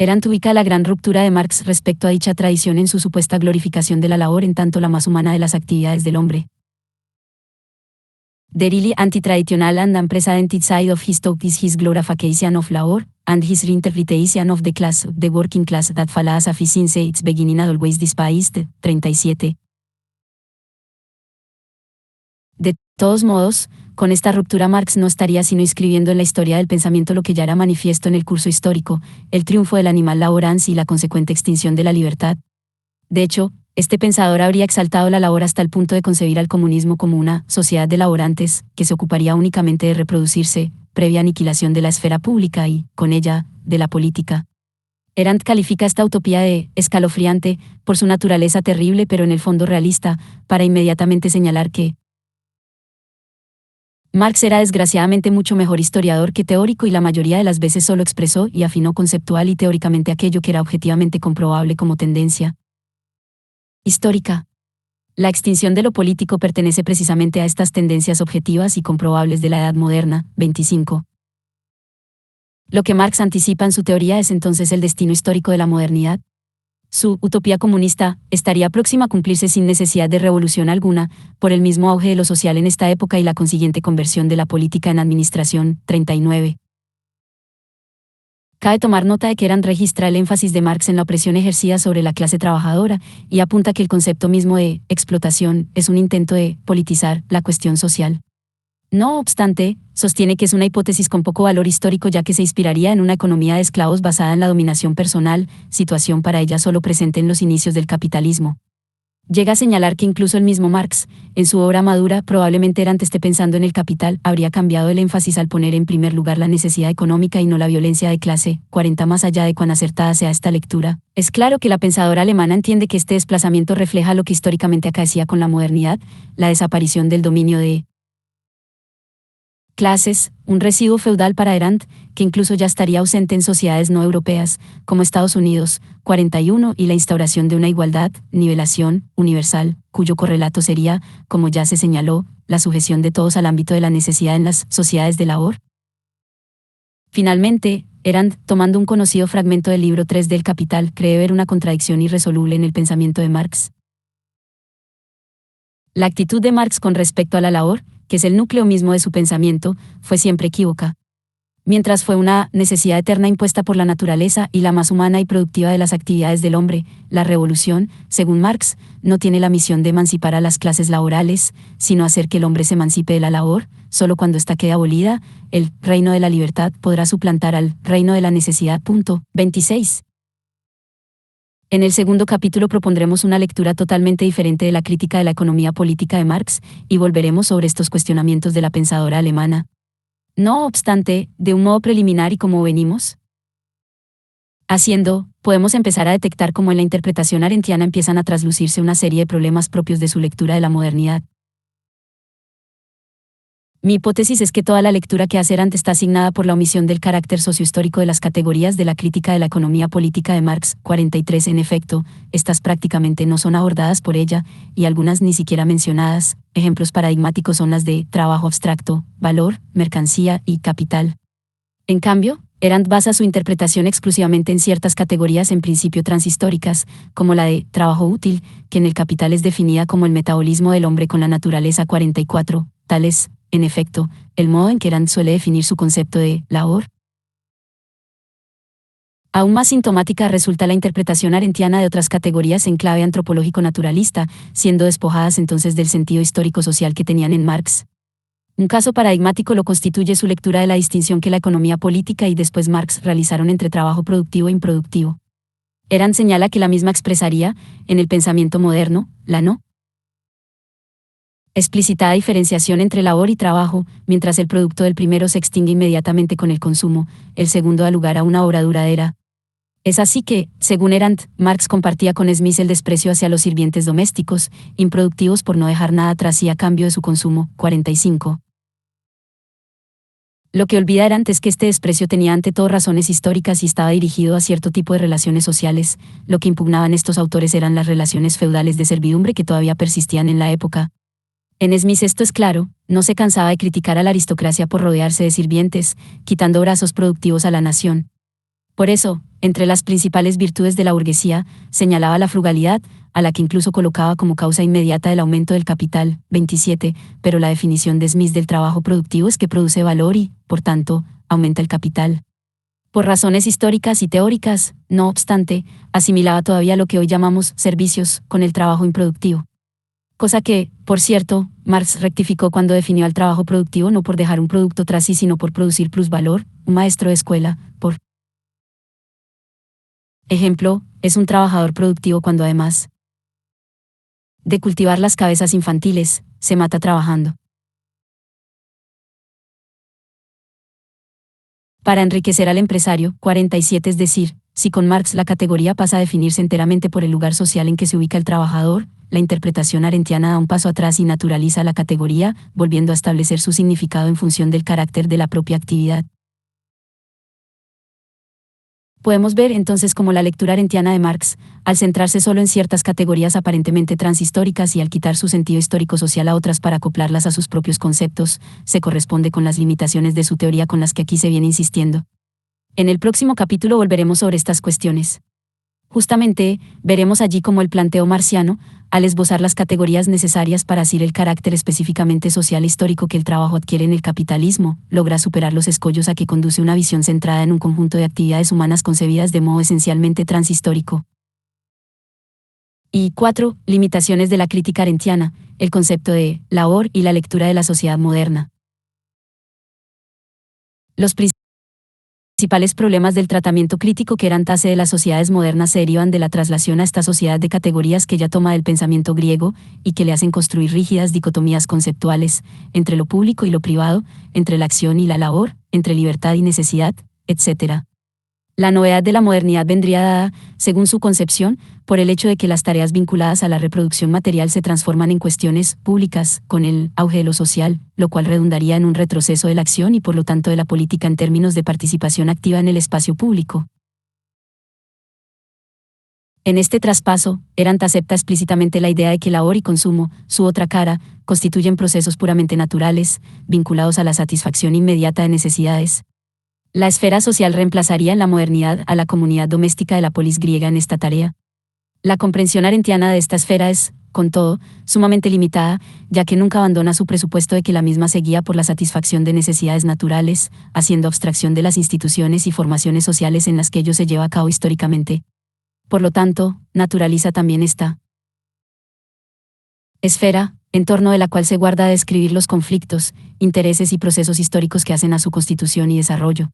Arendt ubica la gran ruptura de Marx respecto a dicha tradición en su supuesta glorificación de la labor en tanto la más humana de las actividades del hombre. The really anti-traditional and unprecedented side of his thought is his glorification of labor, and his reinterpretation of the working class that follows a since its beginning and always despised. 37. De todos modos, con esta ruptura Marx no estaría sino inscribiendo en la historia del pensamiento lo que ya era manifiesto en el curso histórico, el triunfo del animal laborans y la consecuente extinción de la libertad. De hecho, este pensador habría exaltado la labor hasta el punto de concebir al comunismo como una sociedad de laborantes, que se ocuparía únicamente de reproducirse, previa aniquilación de la esfera pública y, con ella, de la política. Arendt califica esta utopía de escalofriante, por su naturaleza terrible pero en el fondo realista, para inmediatamente señalar que Marx era desgraciadamente mucho mejor historiador que teórico y la mayoría de las veces solo expresó y afinó conceptual y teóricamente aquello que era objetivamente comprobable como tendencia histórica. La extinción de lo político pertenece precisamente a estas tendencias objetivas y comprobables de la edad moderna. 25. Lo que Marx anticipa en su teoría es entonces el destino histórico de la modernidad. Su utopía comunista estaría próxima a cumplirse sin necesidad de revolución alguna, por el mismo auge de lo social en esta época y la consiguiente conversión de la política en administración. 39. Cabe tomar nota de que Arendt registra el énfasis de Marx en la opresión ejercida sobre la clase trabajadora, y apunta que el concepto mismo de explotación es un intento de politizar la cuestión social. No obstante, sostiene que es una hipótesis con poco valor histórico ya que se inspiraría en una economía de esclavos basada en la dominación personal, situación para ella solo presente en los inicios del capitalismo. Llega a señalar que incluso el mismo Marx, en su obra madura, probablemente Arendt esté pensando en el capital, habría cambiado el énfasis al poner en primer lugar la necesidad económica y no la violencia de clase. 40. Más allá de cuán acertada sea esta lectura, es claro que la pensadora alemana entiende que este desplazamiento refleja lo que históricamente acaecía con la modernidad, la desaparición del dominio de clases, un residuo feudal para Arendt, que incluso ya estaría ausente en sociedades no europeas, como Estados Unidos, 41, y la instauración de una igualdad, nivelación, universal, cuyo correlato sería, como ya se señaló, la sujeción de todos al ámbito de la necesidad en las sociedades de labor. Finalmente, Arendt, tomando un conocido fragmento del libro 3 del Capital, cree ver una contradicción irresoluble en el pensamiento de Marx. La actitud de Marx con respecto a la labor, que es el núcleo mismo de su pensamiento, fue siempre equívoca. Mientras fue una necesidad eterna impuesta por la naturaleza y la más humana y productiva de las actividades del hombre, la revolución, según Marx, no tiene la misión de emancipar a las clases laborales, sino hacer que el hombre se emancipe de la labor. Solo cuando ésta quede abolida, el reino de la libertad podrá suplantar al reino de la necesidad. 26. En el segundo capítulo propondremos una lectura totalmente diferente de la crítica de la economía política de Marx, y volveremos sobre estos cuestionamientos de la pensadora alemana. No obstante, de un modo preliminar y como venimos haciendo, podemos empezar a detectar cómo en la interpretación arendtiana empiezan a traslucirse una serie de problemas propios de su lectura de la modernidad. Mi hipótesis es que toda la lectura que hace Arendt está asignada por la omisión del carácter sociohistórico de las categorías de la crítica de la economía política de Marx. 43. En efecto, estas prácticamente no son abordadas por ella, y algunas ni siquiera mencionadas. Ejemplos paradigmáticos son las de trabajo abstracto, valor, mercancía y capital. En cambio, Arendt basa su interpretación exclusivamente en ciertas categorías en principio transhistóricas, como la de trabajo útil, que en el Capital es definida como el metabolismo del hombre con la naturaleza. 44. Tal es, en efecto, el modo en que Arendt suele definir su concepto de labor. Aún más sintomática resulta la interpretación arendtiana de otras categorías en clave antropológico-naturalista, siendo despojadas entonces del sentido histórico-social que tenían en Marx. Un caso paradigmático lo constituye su lectura de la distinción que la economía política y después Marx realizaron entre trabajo productivo e improductivo. Arendt señala que la misma expresaría, en el pensamiento moderno, la no explicitada diferenciación entre labor y trabajo, mientras el producto del primero se extingue inmediatamente con el consumo, el segundo da lugar a una obra duradera. Es así que, según Arendt, Marx compartía con Smith el desprecio hacia los sirvientes domésticos, improductivos por no dejar nada tras sí a cambio de su consumo. 45. Lo que olvida Arendt es que este desprecio tenía ante todo razones históricas y estaba dirigido a cierto tipo de relaciones sociales. Lo que impugnaban estos autores eran las relaciones feudales de servidumbre que todavía persistían en la época. En Smith esto es claro, no se cansaba de criticar a la aristocracia por rodearse de sirvientes, quitando brazos productivos a la nación. Por eso, entre las principales virtudes de la burguesía, señalaba la frugalidad, a la que incluso colocaba como causa inmediata el aumento del capital. 27. Pero la definición de Smith del trabajo productivo es que produce valor y, por tanto, aumenta el capital. Por razones históricas y teóricas, no obstante, asimilaba todavía lo que hoy llamamos servicios con el trabajo improductivo. Cosa que, por cierto, Marx rectificó cuando definió al trabajo productivo no por dejar un producto tras sí sino por producir plusvalor. Un maestro de escuela, por ejemplo, es un trabajador productivo cuando además de cultivar las cabezas infantiles, se mata trabajando. Para enriquecer al empresario. 47. Es decir, si con Marx la categoría pasa a definirse enteramente por el lugar social en que se ubica el trabajador, la interpretación arendtiana da un paso atrás y naturaliza la categoría, volviendo a establecer su significado en función del carácter de la propia actividad. Podemos ver entonces cómo la lectura arendtiana de Marx, al centrarse solo en ciertas categorías aparentemente transhistóricas y al quitar su sentido histórico-social a otras para acoplarlas a sus propios conceptos, se corresponde con las limitaciones de su teoría con las que aquí se viene insistiendo. En el próximo capítulo volveremos sobre estas cuestiones. Justamente, veremos allí cómo el planteo marciano, al esbozar las categorías necesarias para asir el carácter específicamente social e histórico que el trabajo adquiere en el capitalismo, logra superar los escollos a que conduce una visión centrada en un conjunto de actividades humanas concebidas de modo esencialmente transhistórico. Y 4. Limitaciones de la crítica arendtiana, el concepto de labor y la lectura de la sociedad moderna. Los principales problemas del tratamiento crítico que eran tase de las sociedades modernas se derivan de la traslación a esta sociedad de categorías que ya toma del pensamiento griego y que le hacen construir rígidas dicotomías conceptuales entre lo público y lo privado, entre la acción y la labor, entre libertad y necesidad, etc. La novedad de la modernidad vendría dada, según su concepción, por el hecho de que las tareas vinculadas a la reproducción material se transforman en cuestiones públicas, con el auge de lo social, lo cual redundaría en un retroceso de la acción y por lo tanto de la política en términos de participación activa en el espacio público. En este traspaso, Arendt acepta explícitamente la idea de que labor y consumo, su otra cara, constituyen procesos puramente naturales, vinculados a la satisfacción inmediata de necesidades. La esfera social reemplazaría en la modernidad a la comunidad doméstica de la polis griega en esta tarea. La comprensión arendtiana de esta esfera es, con todo, sumamente limitada, ya que nunca abandona su presupuesto de que la misma se guía por la satisfacción de necesidades naturales, haciendo abstracción de las instituciones y formaciones sociales en las que ello se lleva a cabo históricamente. Por lo tanto, naturaliza también esta esfera, en torno de la cual se guarda de describir los conflictos, intereses y procesos históricos que hacen a su constitución y desarrollo.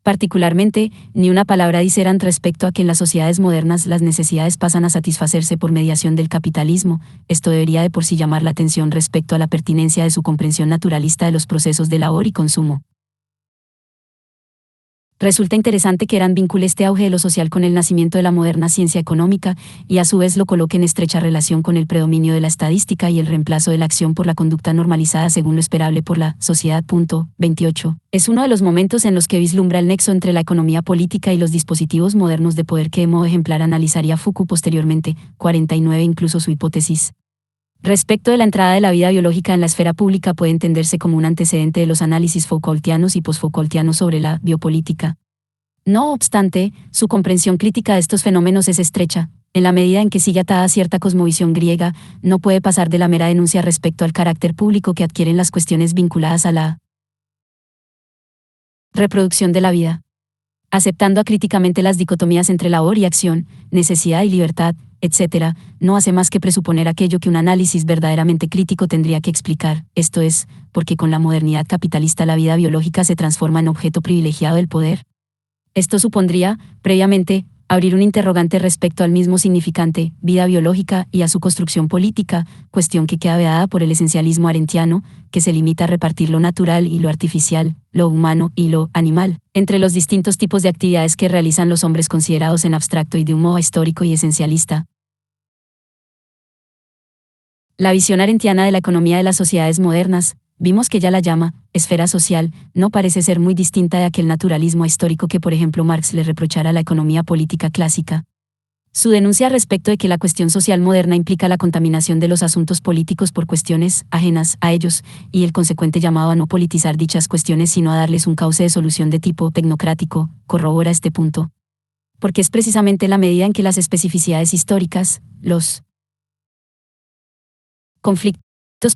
Particularmente, ni una palabra dice Arendt respecto a que en las sociedades modernas las necesidades pasan a satisfacerse por mediación del capitalismo. Esto debería de por sí llamar la atención respecto a la pertinencia de su comprensión naturalista de los procesos de labor y consumo. Resulta interesante que Arendt vincule este auge de lo social con el nacimiento de la moderna ciencia económica, y a su vez lo coloque en estrecha relación con el predominio de la estadística y el reemplazo de la acción por la conducta normalizada según lo esperable por la sociedad. 28. Es uno de los momentos en los que vislumbra el nexo entre la economía política y los dispositivos modernos de poder que de modo ejemplar analizaría Foucault posteriormente. 49. Incluso su hipótesis respecto de la entrada de la vida biológica en la esfera pública puede entenderse como un antecedente de los análisis Foucaultianos y posfoucaultianos sobre la biopolítica. No obstante, su comprensión crítica de estos fenómenos es estrecha. En la medida en que sigue atada a cierta cosmovisión griega, no puede pasar de la mera denuncia respecto al carácter público que adquieren las cuestiones vinculadas a la reproducción de la vida. Aceptando acríticamente las dicotomías entre labor y acción, necesidad y libertad, etc., no hace más que presuponer aquello que un análisis verdaderamente crítico tendría que explicar, esto es, porque con la modernidad capitalista la vida biológica se transforma en objeto privilegiado del poder. Esto supondría, previamente, abrir un interrogante respecto al mismo significante, vida biológica, y a su construcción política, cuestión que queda vedada por el esencialismo arendtiano, que se limita a repartir lo natural y lo artificial, lo humano y lo animal, entre los distintos tipos de actividades que realizan los hombres considerados en abstracto y de un modo histórico y esencialista. La visión arendtiana de la economía de las sociedades modernas, vimos que ella la llama esfera social, no parece ser muy distinta de aquel naturalismo histórico que por ejemplo Marx le reprochara a la economía política clásica. Su denuncia respecto de que la cuestión social moderna implica la contaminación de los asuntos políticos por cuestiones ajenas a ellos, y el consecuente llamado a no politizar dichas cuestiones sino a darles un cauce de solución de tipo tecnocrático, corrobora este punto. Porque es precisamente la medida en que las especificidades históricas, los conflictos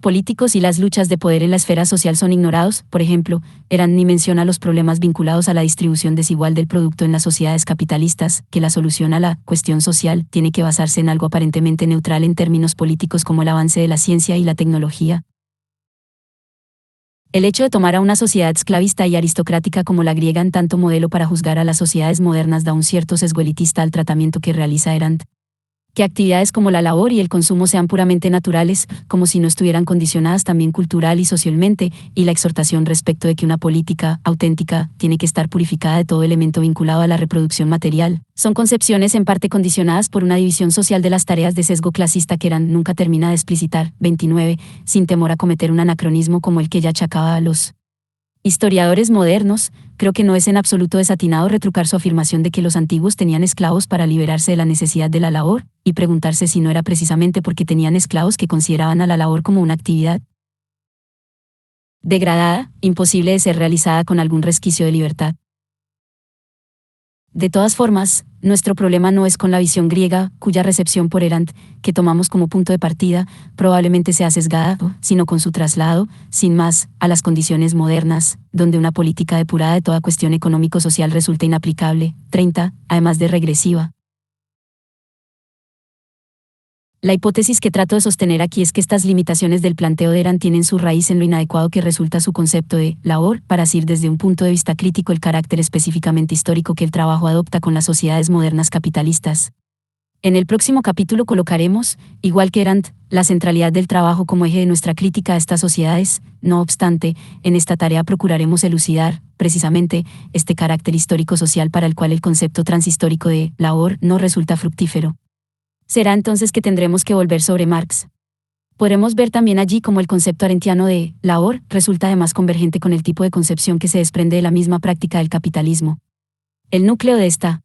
políticos y las luchas de poder en la esfera social son ignorados, por ejemplo, Arendt ni menciona los problemas vinculados a la distribución desigual del producto en las sociedades capitalistas, que la solución a la cuestión social tiene que basarse en algo aparentemente neutral en términos políticos como el avance de la ciencia y la tecnología. El hecho de tomar a una sociedad esclavista y aristocrática como la griega en tanto modelo para juzgar a las sociedades modernas da un cierto sesgo elitista al tratamiento que realiza Arendt. Que actividades como la labor y el consumo sean puramente naturales, como si no estuvieran condicionadas también cultural y socialmente, y la exhortación respecto de que una política auténtica tiene que estar purificada de todo elemento vinculado a la reproducción material, son concepciones en parte condicionadas por una división social de las tareas de sesgo clasista que Arendt nunca termina de explicitar. 29. Sin temor a cometer un anacronismo como el que ya achacaba a los historiadores modernos, creo que no es en absoluto desatinado retrucar su afirmación de que los antiguos tenían esclavos para liberarse de la necesidad de la labor, y preguntarse si no era precisamente porque tenían esclavos que consideraban a la labor como una actividad degradada, imposible de ser realizada con algún resquicio de libertad. De todas formas, nuestro problema no es con la visión griega, cuya recepción por Arendt, que tomamos como punto de partida, probablemente sea sesgada, sino con su traslado, sin más, a las condiciones modernas, donde una política depurada de toda cuestión económico-social resulta inaplicable. 30, además de regresiva. La hipótesis que trato de sostener aquí es que estas limitaciones del planteo de Erand tienen su raíz en lo inadecuado que resulta su concepto de labor, para asir desde un punto de vista crítico el carácter específicamente histórico que el trabajo adopta con las sociedades modernas capitalistas. En el próximo capítulo colocaremos, igual que Erand, la centralidad del trabajo como eje de nuestra crítica a estas sociedades. No obstante, en esta tarea procuraremos elucidar, precisamente, este carácter histórico-social para el cual el concepto transhistórico de labor no resulta fructífero. Será entonces que tendremos que volver sobre Marx. Podremos ver también allí cómo el concepto arendtiano de labor resulta además convergente con el tipo de concepción que se desprende de la misma práctica del capitalismo. El núcleo de esta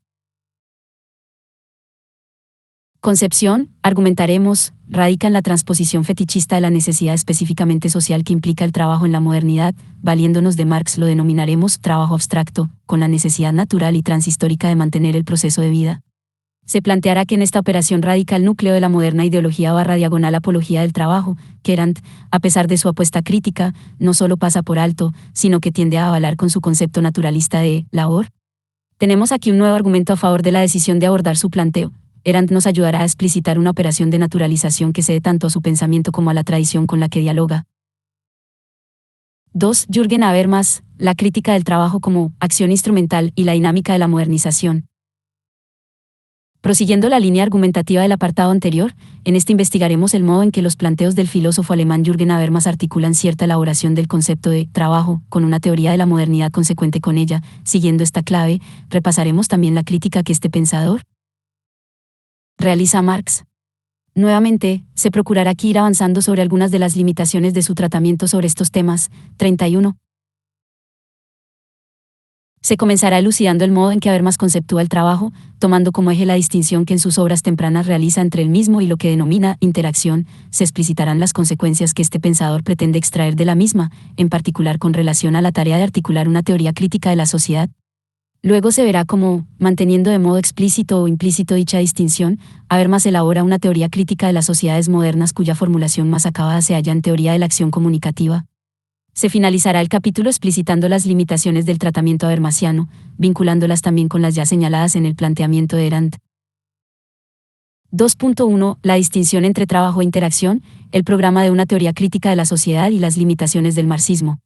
concepción, argumentaremos, radica en la transposición fetichista de la necesidad específicamente social que implica el trabajo en la modernidad. Valiéndonos de Marx lo denominaremos trabajo abstracto, con la necesidad natural y transhistórica de mantener el proceso de vida. Se planteará que en esta operación radica el núcleo de la moderna ideología / apología del trabajo, que Erand, a pesar de su apuesta crítica, no solo pasa por alto, sino que tiende a avalar con su concepto naturalista de labor. Tenemos aquí un nuevo argumento a favor de la decisión de abordar su planteo. Erand nos ayudará a explicitar una operación de naturalización que cede tanto a su pensamiento como a la tradición con la que dialoga. 2. Jürgen Habermas, la crítica del trabajo como acción instrumental y la dinámica de la modernización. Prosiguiendo la línea argumentativa del apartado anterior, en este investigaremos el modo en que los planteos del filósofo alemán Jürgen Habermas articulan cierta elaboración del concepto de trabajo con una teoría de la modernidad consecuente con ella. Siguiendo esta clave, repasaremos también la crítica que este pensador realiza a Marx. Nuevamente, se procurará aquí ir avanzando sobre algunas de las limitaciones de su tratamiento sobre estos temas. 31. Se comenzará elucidando el modo en que Habermas conceptúa el trabajo, tomando como eje la distinción que en sus obras tempranas realiza entre el mismo y lo que denomina interacción. Se explicitarán las consecuencias que este pensador pretende extraer de la misma, en particular con relación a la tarea de articular una teoría crítica de la sociedad. Luego se verá cómo, manteniendo de modo explícito o implícito dicha distinción, Habermas elabora una teoría crítica de las sociedades modernas cuya formulación más acabada se halla en teoría de la acción comunicativa. Se finalizará el capítulo explicitando las limitaciones del tratamiento habermasiano, vinculándolas también con las ya señaladas en el planteamiento de Erand. 2.1. La distinción entre trabajo e interacción, el programa de una teoría crítica de la sociedad y las limitaciones del marxismo.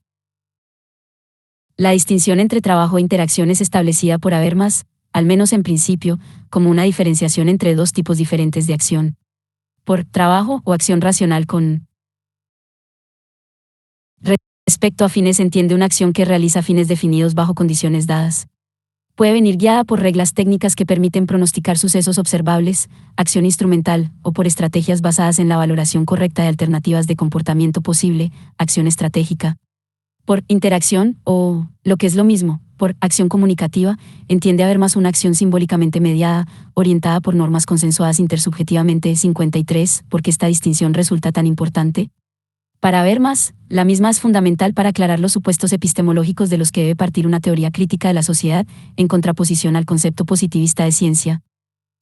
La distinción entre trabajo e interacción es establecida por Habermas, al menos en principio, como una diferenciación entre dos tipos diferentes de acción. Por trabajo o acción racional con respecto a fines entiende una acción que realiza fines definidos bajo condiciones dadas. Puede venir guiada por reglas técnicas que permiten pronosticar sucesos observables, acción instrumental, o por estrategias basadas en la valoración correcta de alternativas de comportamiento posible, acción estratégica. Por interacción, o, lo que es lo mismo, por acción comunicativa, entiende Habermas una acción simbólicamente mediada, orientada por normas consensuadas intersubjetivamente. 53. ¿Por qué esta distinción resulta tan importante? Para Habermas, la misma es fundamental para aclarar los supuestos epistemológicos de los que debe partir una teoría crítica de la sociedad, en contraposición al concepto positivista de ciencia.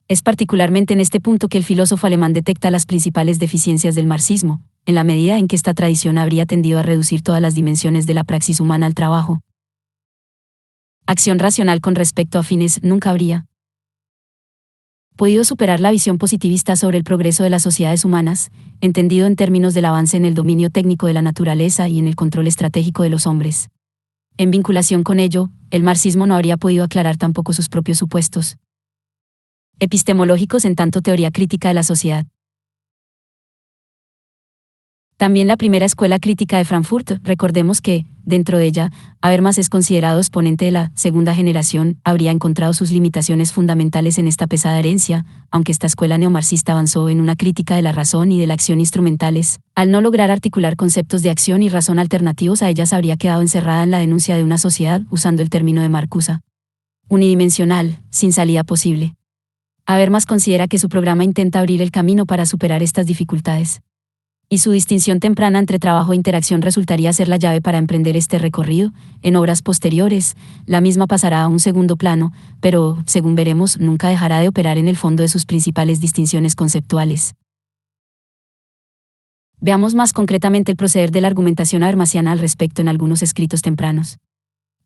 Es particularmente en este punto que el filósofo alemán detecta las principales deficiencias del marxismo, en la medida en que esta tradición habría tendido a reducir todas las dimensiones de la praxis humana al trabajo. Acción racional con respecto a fines nunca habría podido superar la visión positivista sobre el progreso de las sociedades humanas, entendido en términos del avance en el dominio técnico de la naturaleza y en el control estratégico de los hombres. En vinculación con ello, el marxismo no habría podido aclarar tampoco sus propios supuestos epistemológicos en tanto teoría crítica de la sociedad. También la primera escuela crítica de Frankfurt, recordemos que, dentro de ella, Habermas es considerado exponente de la segunda generación, habría encontrado sus limitaciones fundamentales en esta pesada herencia, aunque esta escuela neomarxista avanzó en una crítica de la razón y de la acción instrumentales, al no lograr articular conceptos de acción y razón alternativos a ellas habría quedado encerrada en la denuncia de una sociedad, usando el término de Marcuse, unidimensional, sin salida posible. Habermas considera que su programa intenta abrir el camino para superar estas dificultades. Y su distinción temprana entre trabajo e interacción resultaría ser la llave para emprender este recorrido. En obras posteriores, la misma pasará a un segundo plano, pero, según veremos, nunca dejará de operar en el fondo de sus principales distinciones conceptuales. Veamos más concretamente el proceder de la argumentación habermasiana al respecto en algunos escritos tempranos.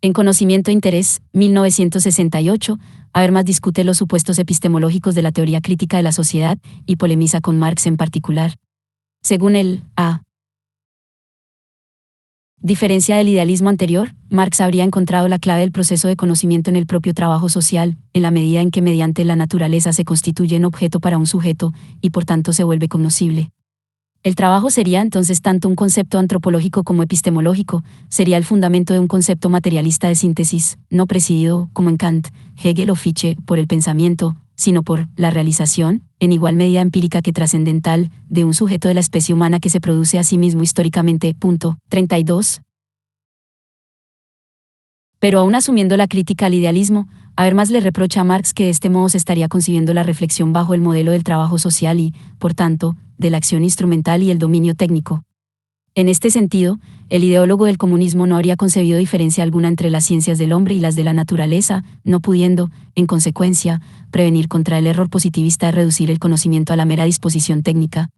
En Conocimiento e Interés, 1968, Habermas discute los supuestos epistemológicos de la teoría crítica de la sociedad y polemiza con Marx en particular. Según él, a diferencia del idealismo anterior, Marx habría encontrado la clave del proceso de conocimiento en el propio trabajo social, en la medida en que mediante la naturaleza se constituye en objeto para un sujeto, y por tanto se vuelve cognoscible. El trabajo sería entonces tanto un concepto antropológico como epistemológico, sería el fundamento de un concepto materialista de síntesis, no presidido, como en Kant, Hegel o Fichte, por el pensamiento, sino por la realización, en igual medida empírica que trascendental, de un sujeto de la especie humana que se produce a sí mismo históricamente. 32. Pero aún asumiendo la crítica al idealismo, Habermas le reprocha a Marx que de este modo se estaría concibiendo la reflexión bajo el modelo del trabajo social y, por tanto, de la acción instrumental y el dominio técnico. En este sentido, el ideólogo del comunismo no habría concebido diferencia alguna entre las ciencias del hombre y las de la naturaleza, no pudiendo, en consecuencia, prevenir contra el error positivista de reducir el conocimiento a la mera disposición técnica.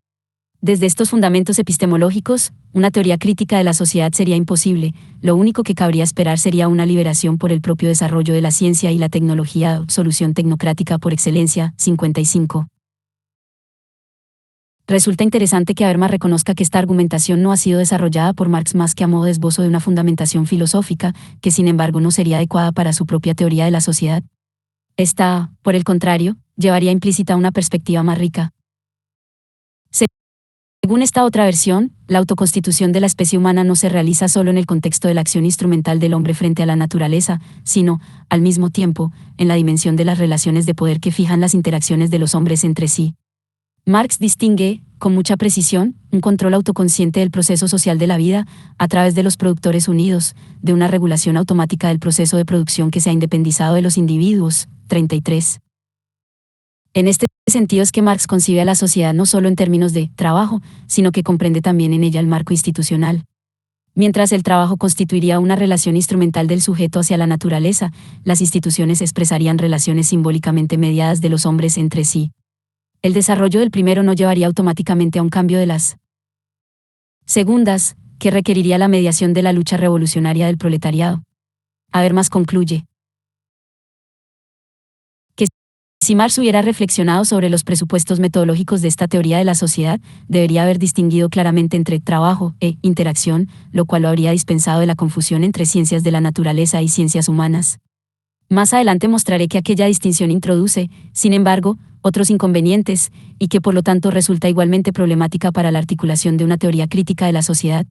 Desde estos fundamentos epistemológicos, una teoría crítica de la sociedad sería imposible, lo único que cabría esperar sería una liberación por el propio desarrollo de la ciencia y la tecnología, solución tecnocrática por excelencia. 55. Resulta interesante que Habermas reconozca que esta argumentación no ha sido desarrollada por Marx más que a modo de esbozo de una fundamentación filosófica, que sin embargo no sería adecuada para su propia teoría de la sociedad. Esta, por el contrario, llevaría implícita una perspectiva más rica. Según esta otra versión, la autoconstitución de la especie humana no se realiza solo en el contexto de la acción instrumental del hombre frente a la naturaleza, sino, al mismo tiempo, en la dimensión de las relaciones de poder que fijan las interacciones de los hombres entre sí. Marx distingue, con mucha precisión, un control autoconsciente del proceso social de la vida, a través de los productores unidos, de una regulación automática del proceso de producción que se ha independizado de los individuos. 33. En este sentido es que Marx concibe a la sociedad no solo en términos de trabajo, sino que comprende también en ella el marco institucional. Mientras el trabajo constituiría una relación instrumental del sujeto hacia la naturaleza, las instituciones expresarían relaciones simbólicamente mediadas de los hombres entre sí. El desarrollo del primero no llevaría automáticamente a un cambio de las segundas, que requeriría la mediación de la lucha revolucionaria del proletariado. Habermas concluye que si Marx hubiera reflexionado sobre los presupuestos metodológicos de esta teoría de la sociedad, debería haber distinguido claramente entre trabajo e interacción, lo cual lo habría dispensado de la confusión entre ciencias de la naturaleza y ciencias humanas. Más adelante mostraré que aquella distinción introduce, sin embargo, otros inconvenientes, y que por lo tanto resulta igualmente problemática para la articulación de una teoría crítica de la sociedad.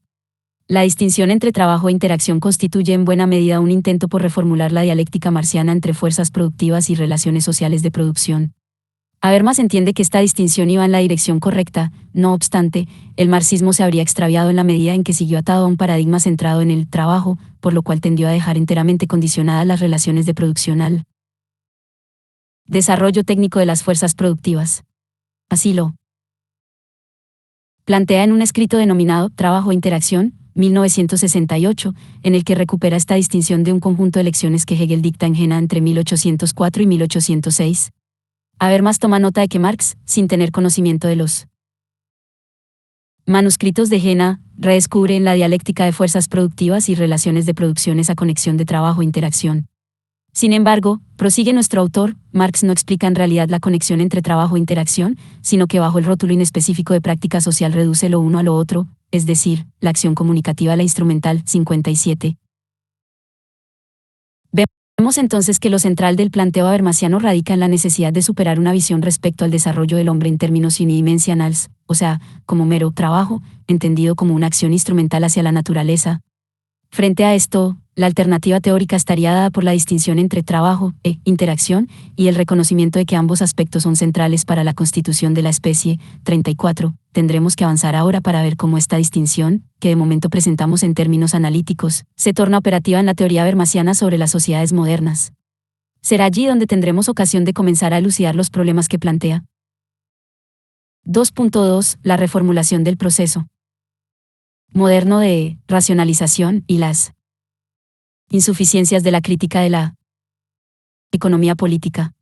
La distinción entre trabajo e interacción constituye en buena medida un intento por reformular la dialéctica marxiana entre fuerzas productivas y relaciones sociales de producción. Habermas entiende que esta distinción iba en la dirección correcta, no obstante, el marxismo se habría extraviado en la medida en que siguió atado a un paradigma centrado en el trabajo, por lo cual tendió a dejar enteramente condicionadas las relaciones de producción al desarrollo técnico de las fuerzas productivas. Así lo plantea en un escrito denominado Trabajo e Interacción, 1968, en el que recupera esta distinción de un conjunto de lecciones que Hegel dicta en Jena entre 1804 y 1806. Habermas toma nota de que Marx, sin tener conocimiento de los manuscritos de Jena, redescubre en la dialéctica de fuerzas productivas y relaciones de producción esa conexión de trabajo e interacción. Sin embargo, prosigue nuestro autor, Marx no explica en realidad la conexión entre trabajo e interacción, sino que bajo el rótulo inespecífico de práctica social reduce lo uno a lo otro, es decir, la acción comunicativa a la instrumental. 57. Vemos entonces que lo central del planteo habermasiano radica en la necesidad de superar una visión respecto al desarrollo del hombre en términos unidimensionales, o sea, como mero trabajo, entendido como una acción instrumental hacia la naturaleza. Frente a esto, la alternativa teórica estaría dada por la distinción entre trabajo e interacción y el reconocimiento de que ambos aspectos son centrales para la constitución de la especie. 34. Tendremos que avanzar ahora para ver cómo esta distinción, que de momento presentamos en términos analíticos, se torna operativa en la teoría habermasiana sobre las sociedades modernas. Será allí donde tendremos ocasión de comenzar a elucidar los problemas que plantea. 2.2. La reformulación del proceso moderno de racionalización y las insuficiencias de la crítica de la economía política.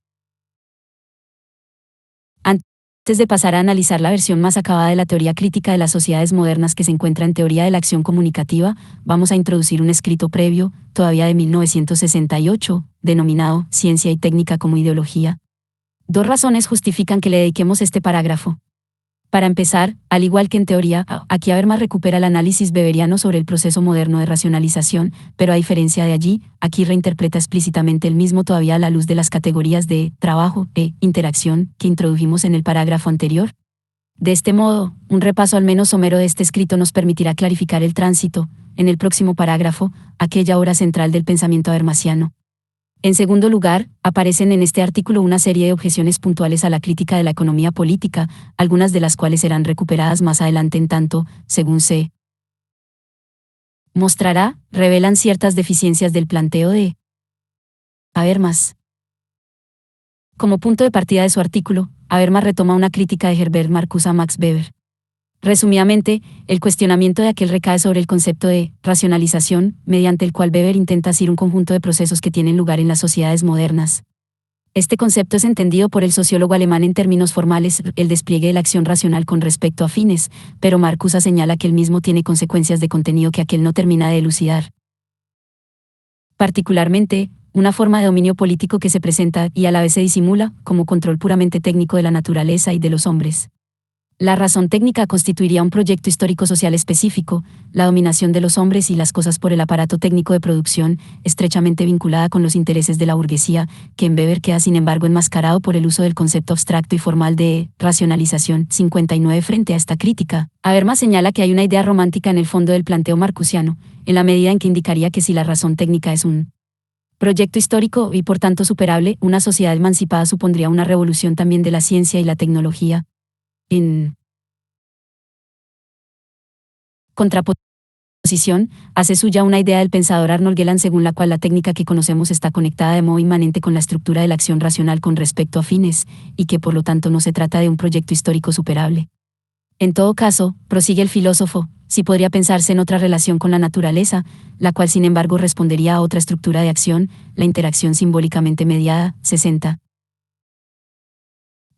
Antes de pasar a analizar la versión más acabada de la teoría crítica de las sociedades modernas que se encuentra en Teoría de la Acción Comunicativa, vamos a introducir un escrito previo, todavía de 1968, denominado Ciencia y Técnica como Ideología. Dos razones justifican que le dediquemos este parágrafo. Para empezar, al igual que en teoría, aquí Habermas recupera el análisis weberiano sobre el proceso moderno de racionalización, pero a diferencia de allí, aquí reinterpreta explícitamente el mismo todavía a la luz de las categorías de trabajo e interacción que introdujimos en el parágrafo anterior. De este modo, un repaso al menos somero de este escrito nos permitirá clarificar el tránsito, en el próximo parágrafo, aquella obra central del pensamiento habermasiano. En segundo lugar, aparecen en este artículo una serie de objeciones puntuales a la crítica de la economía política, algunas de las cuales serán recuperadas más adelante en tanto, según se mostrará, revelan ciertas deficiencias del planteo de Habermas. Como punto de partida de su artículo, Habermas retoma una crítica de Herbert Marcuse a Max Weber. Resumidamente, el cuestionamiento de aquel recae sobre el concepto de racionalización, mediante el cual Weber intenta asir un conjunto de procesos que tienen lugar en las sociedades modernas. Este concepto es entendido por el sociólogo alemán en términos formales, el despliegue de la acción racional con respecto a fines, pero Marcuse señala que el mismo tiene consecuencias de contenido que aquel no termina de elucidar. Particularmente, una forma de dominio político que se presenta y a la vez se disimula como control puramente técnico de la naturaleza y de los hombres. La razón técnica constituiría un proyecto histórico-social específico, la dominación de los hombres y las cosas por el aparato técnico de producción, estrechamente vinculada con los intereses de la burguesía, que en Weber queda sin embargo enmascarado por el uso del concepto abstracto y formal de racionalización. 59. Frente a esta crítica, Habermas señala que hay una idea romántica en el fondo del planteo marcusiano, en la medida en que indicaría que si la razón técnica es un proyecto histórico y por tanto superable, una sociedad emancipada supondría una revolución también de la ciencia y la tecnología. En contraposición, hace suya una idea del pensador Arnold Gelland según la cual la técnica que conocemos está conectada de modo inmanente con la estructura de la acción racional con respecto a fines, y que por lo tanto no se trata de un proyecto histórico superable. En todo caso, prosigue el filósofo, sí podría pensarse en otra relación con la naturaleza, la cual sin embargo respondería a otra estructura de acción, la interacción simbólicamente mediada. 60.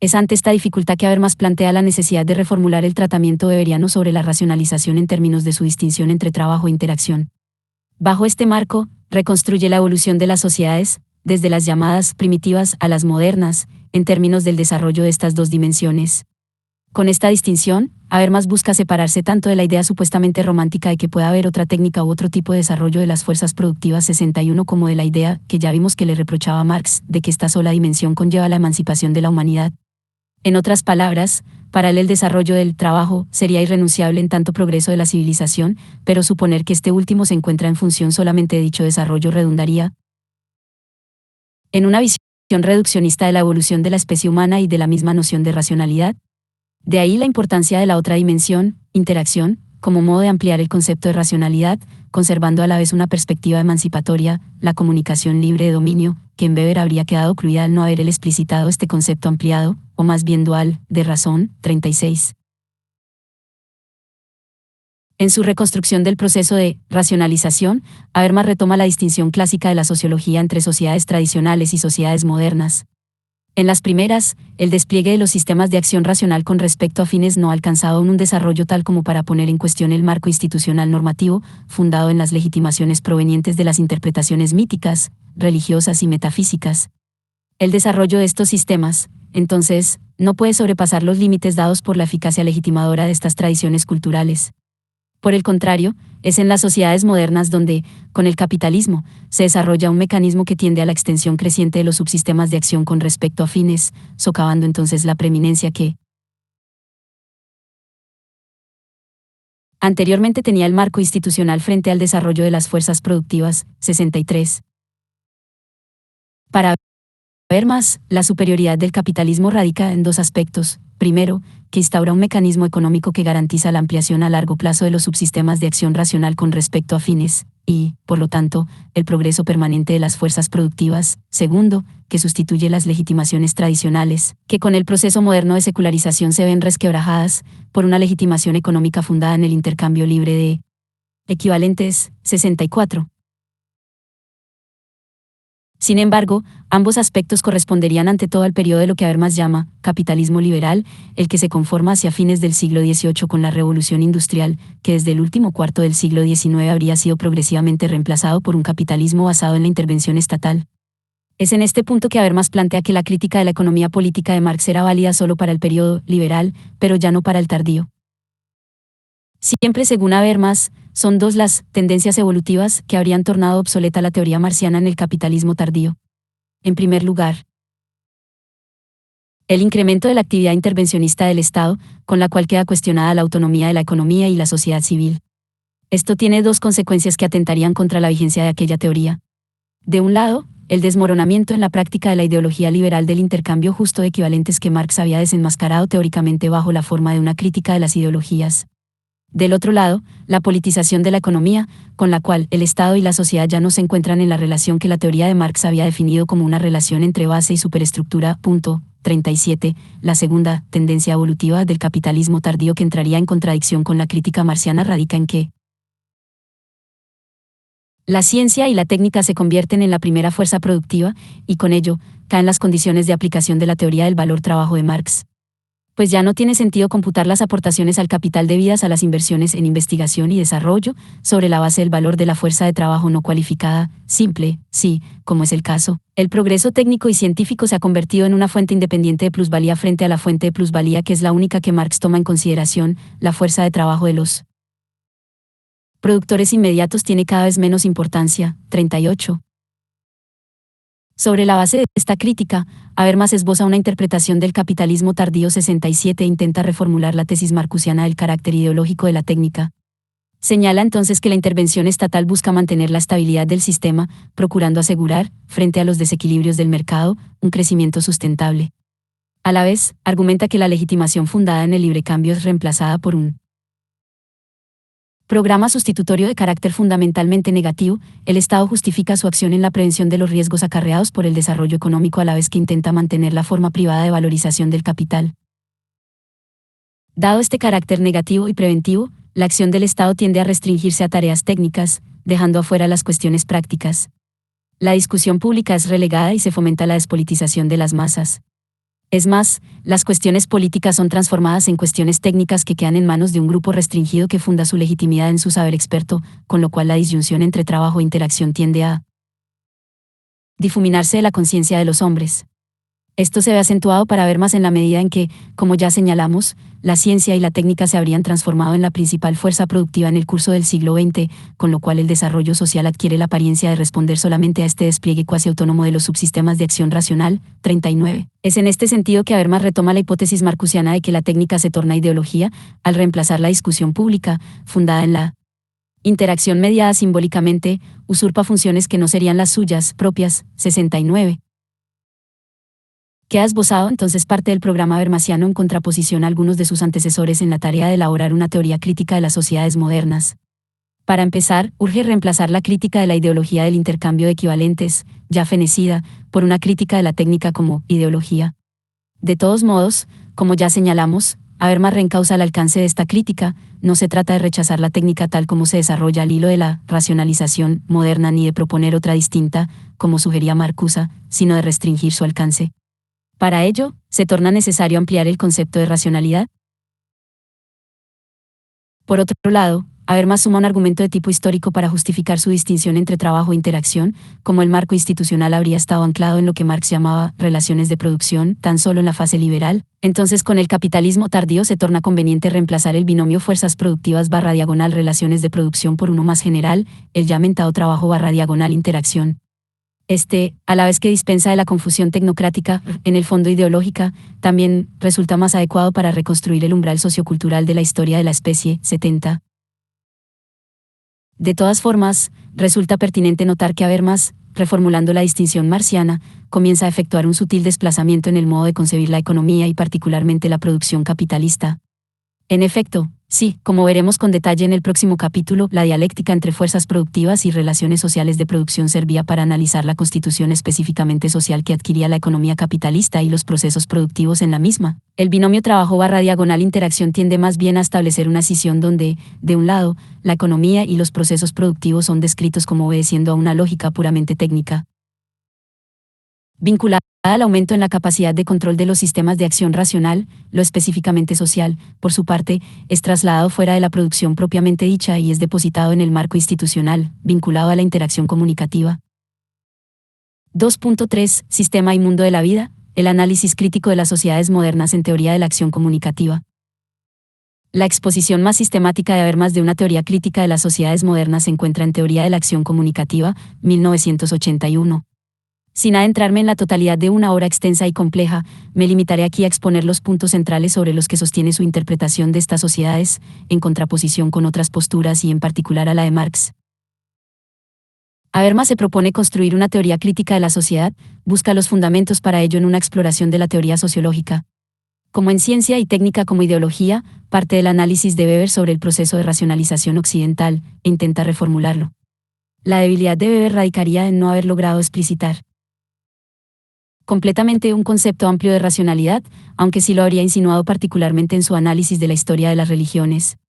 Es ante esta dificultad que Habermas plantea la necesidad de reformular el tratamiento weberiano sobre la racionalización en términos de su distinción entre trabajo e interacción. Bajo este marco, reconstruye la evolución de las sociedades, desde las llamadas primitivas a las modernas, en términos del desarrollo de estas dos dimensiones. Con esta distinción, Habermas busca separarse tanto de la idea supuestamente romántica de que pueda haber otra técnica u otro tipo de desarrollo de las fuerzas productivas 61 como de la idea, que ya vimos que le reprochaba a Marx, de que esta sola dimensión conlleva la emancipación de la humanidad. En otras palabras, para él el desarrollo del trabajo sería irrenunciable en tanto progreso de la civilización, pero suponer que este último se encuentra en función solamente de dicho desarrollo redundaría en una visión reduccionista de la evolución de la especie humana y de la misma noción de racionalidad. De ahí la importancia de la otra dimensión, interacción, como modo de ampliar el concepto de racionalidad, conservando a la vez una perspectiva emancipatoria, la comunicación libre de dominio, que en Weber habría quedado ocluida al no haber él explicitado este concepto ampliado, o más bien dual, de razón. 36. En su reconstrucción del proceso de racionalización, Habermas retoma la distinción clásica de la sociología entre sociedades tradicionales y sociedades modernas. En las primeras, el despliegue de los sistemas de acción racional con respecto a fines no ha alcanzado aún un desarrollo tal como para poner en cuestión el marco institucional normativo, fundado en las legitimaciones provenientes de las interpretaciones míticas, religiosas y metafísicas. El desarrollo de estos sistemas, entonces, no puede sobrepasar los límites dados por la eficacia legitimadora de estas tradiciones culturales. Por el contrario, es en las sociedades modernas donde, con el capitalismo, se desarrolla un mecanismo que tiende a la extensión creciente de los subsistemas de acción con respecto a fines, socavando entonces la preeminencia que anteriormente tenía el marco institucional frente al desarrollo de las fuerzas productivas. 63. Para Habermas, la superioridad del capitalismo radica en dos aspectos. Primero, que instaura un mecanismo económico que garantiza la ampliación a largo plazo de los subsistemas de acción racional con respecto a fines, y, por lo tanto, el progreso permanente de las fuerzas productivas. Segundo, que sustituye las legitimaciones tradicionales, que con el proceso moderno de secularización se ven resquebrajadas, por una legitimación económica fundada en el intercambio libre de equivalentes. 64. Sin embargo, ambos aspectos corresponderían ante todo al periodo de lo que Habermas llama capitalismo liberal, el que se conforma hacia fines del siglo XVIII con la Revolución Industrial, que desde el último cuarto del siglo XIX habría sido progresivamente reemplazado por un capitalismo basado en la intervención estatal. Es en este punto que Habermas plantea que la crítica de la economía política de Marx era válida solo para el periodo liberal, pero ya no para el tardío. Siempre según Habermas, son dos las tendencias evolutivas que habrían tornado obsoleta la teoría marxiana en el capitalismo tardío. En primer lugar, el incremento de la actividad intervencionista del Estado, con la cual queda cuestionada la autonomía de la economía y la sociedad civil. Esto tiene dos consecuencias que atentarían contra la vigencia de aquella teoría. De un lado, el desmoronamiento en la práctica de la ideología liberal del intercambio justo de equivalentes que Marx había desenmascarado teóricamente bajo la forma de una crítica de las ideologías. Del otro lado, la politización de la economía, con la cual el Estado y la sociedad ya no se encuentran en la relación que la teoría de Marx había definido como una relación entre base y superestructura. Punto 37. La segunda tendencia evolutiva del capitalismo tardío que entraría en contradicción con la crítica marxiana radica en que la ciencia y la técnica se convierten en la primera fuerza productiva, y con ello, caen las condiciones de aplicación de la teoría del valor-trabajo de Marx. Pues ya no tiene sentido computar las aportaciones al capital debidas a las inversiones en investigación y desarrollo, sobre la base del valor de la fuerza de trabajo no cualificada, simple, sí, como es el caso. El progreso técnico y científico se ha convertido en una fuente independiente de plusvalía frente a la fuente de plusvalía que es la única que Marx toma en consideración, la fuerza de trabajo de los productores inmediatos tiene cada vez menos importancia. 38. Sobre la base de esta crítica, Habermas esboza una interpretación del capitalismo tardío 67 e intenta reformular la tesis marcusiana del carácter ideológico de la técnica. Señala entonces que la intervención estatal busca mantener la estabilidad del sistema, procurando asegurar, frente a los desequilibrios del mercado, un crecimiento sustentable. A la vez, argumenta que la legitimación fundada en el librecambio es reemplazada por un programa sustitutorio de carácter fundamentalmente negativo. El Estado justifica su acción en la prevención de los riesgos acarreados por el desarrollo económico a la vez que intenta mantener la forma privada de valorización del capital. Dado este carácter negativo y preventivo, la acción del Estado tiende a restringirse a tareas técnicas, dejando afuera las cuestiones prácticas. La discusión pública es relegada y se fomenta la despolitización de las masas. Es más, las cuestiones políticas son transformadas en cuestiones técnicas que quedan en manos de un grupo restringido que funda su legitimidad en su saber experto, con lo cual la disyunción entre trabajo e interacción tiende a difuminarse de la conciencia de los hombres. Esto se ve acentuado para Habermas en la medida en que, como ya señalamos, la ciencia y la técnica se habrían transformado en la principal fuerza productiva en el curso del siglo XX, con lo cual el desarrollo social adquiere la apariencia de responder solamente a este despliegue cuasi autónomo de los subsistemas de acción racional. 39. Es en este sentido que Habermas retoma la hipótesis marcusiana de que la técnica se torna ideología, al reemplazar la discusión pública, fundada en la interacción mediada simbólicamente, usurpa funciones que no serían las suyas propias. 69. Queda esbozado entonces parte del programa habermasiano en contraposición a algunos de sus antecesores en la tarea de elaborar una teoría crítica de las sociedades modernas. Para empezar, urge reemplazar la crítica de la ideología del intercambio de equivalentes, ya fenecida, por una crítica de la técnica como ideología. De todos modos, como ya señalamos, Habermas reencausa el alcance de esta crítica. No se trata de rechazar la técnica tal como se desarrolla al hilo de la racionalización moderna ni de proponer otra distinta, como sugería Marcuse, sino de restringir su alcance. Para ello, se torna necesario ampliar el concepto de racionalidad. Por otro lado, Habermas suma un argumento de tipo histórico para justificar su distinción entre trabajo e interacción, como el marco institucional habría estado anclado en lo que Marx llamaba relaciones de producción, tan solo en la fase liberal. Entonces con el capitalismo tardío se torna conveniente reemplazar el binomio fuerzas productivas / diagonal relaciones de producción por uno más general, el ya mentado trabajo / diagonal interacción. A la vez que dispensa de la confusión tecnocrática, en el fondo ideológica, también resulta más adecuado para reconstruir el umbral sociocultural de la historia de la especie. 70. De todas formas, resulta pertinente notar que Habermas, reformulando la distinción marxiana, comienza a efectuar un sutil desplazamiento en el modo de concebir la economía y particularmente la producción capitalista. En efecto, sí, como veremos con detalle en el próximo capítulo, la dialéctica entre fuerzas productivas y relaciones sociales de producción servía para analizar la constitución específicamente social que adquiría la economía capitalista y los procesos productivos en la misma. El binomio trabajo / diagonal interacción tiende más bien a establecer una escisión donde, de un lado, la economía y los procesos productivos son descritos como obedeciendo a una lógica puramente técnica. vinculada al aumento en la capacidad de control de los sistemas de acción racional, lo específicamente social, por su parte, es trasladado fuera de la producción propiamente dicha y es depositado en el marco institucional, vinculado a la interacción comunicativa. 2.3. Sistema y mundo de la vida, el análisis crítico de las sociedades modernas en teoría de la acción comunicativa. La exposición más sistemática de haber más de una teoría crítica de las sociedades modernas se encuentra en Teoría de la Acción Comunicativa, 1981. Sin adentrarme en la totalidad de una obra extensa y compleja, me limitaré aquí a exponer los puntos centrales sobre los que sostiene su interpretación de estas sociedades, en contraposición con otras posturas y en particular a la de Marx. Habermas se propone construir una teoría crítica de la sociedad, busca los fundamentos para ello en una exploración de la teoría sociológica. Como en ciencia y técnica como ideología, parte del análisis de Weber sobre el proceso de racionalización occidental, e intenta reformularlo. La debilidad de Weber radicaría en no haber logrado explicitar completamente un concepto amplio de racionalidad, aunque sí lo habría insinuado particularmente en su análisis de la historia de las religiones.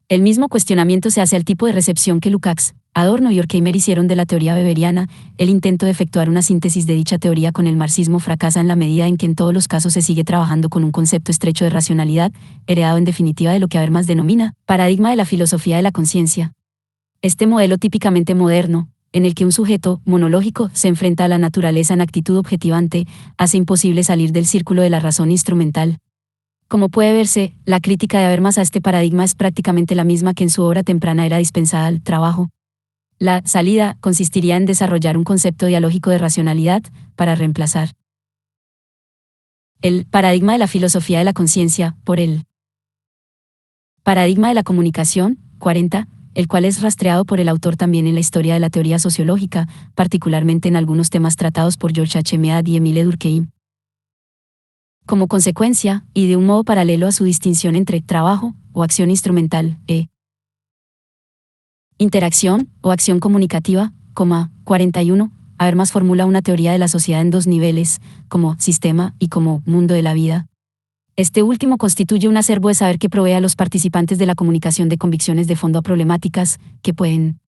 El mismo cuestionamiento se hace al tipo de recepción que Lukács, Adorno y Horkheimer hicieron de la teoría weberiana. El intento de efectuar una síntesis de dicha teoría con el marxismo fracasa en la medida en que en todos los casos se sigue trabajando con un concepto estrecho de racionalidad, heredado en definitiva de lo que Habermas denomina paradigma de la filosofía de la conciencia. Este modelo típicamente moderno, en el que un sujeto monológico se enfrenta a la naturaleza en actitud objetivante, hace imposible salir del círculo de la razón instrumental. Como puede verse, la crítica de Habermas a este paradigma es prácticamente la misma que en su obra temprana era dispensada al trabajo. La salida consistiría en desarrollar un concepto dialógico de racionalidad para reemplazar el paradigma de la filosofía de la conciencia por el paradigma de la comunicación, 40, el cual es rastreado por el autor también en la historia de la teoría sociológica, particularmente en algunos temas tratados por George H. Mead y Émile Durkheim. Como consecuencia, y de un modo paralelo a su distinción entre trabajo o acción instrumental, interacción o acción comunicativa, 41, Habermas formula una teoría de la sociedad en dos niveles, como sistema y como mundo de la vida. Este último constituye un acervo de saber que provee a los participantes de la comunicación de convicciones de fondo a problemáticas, que pueden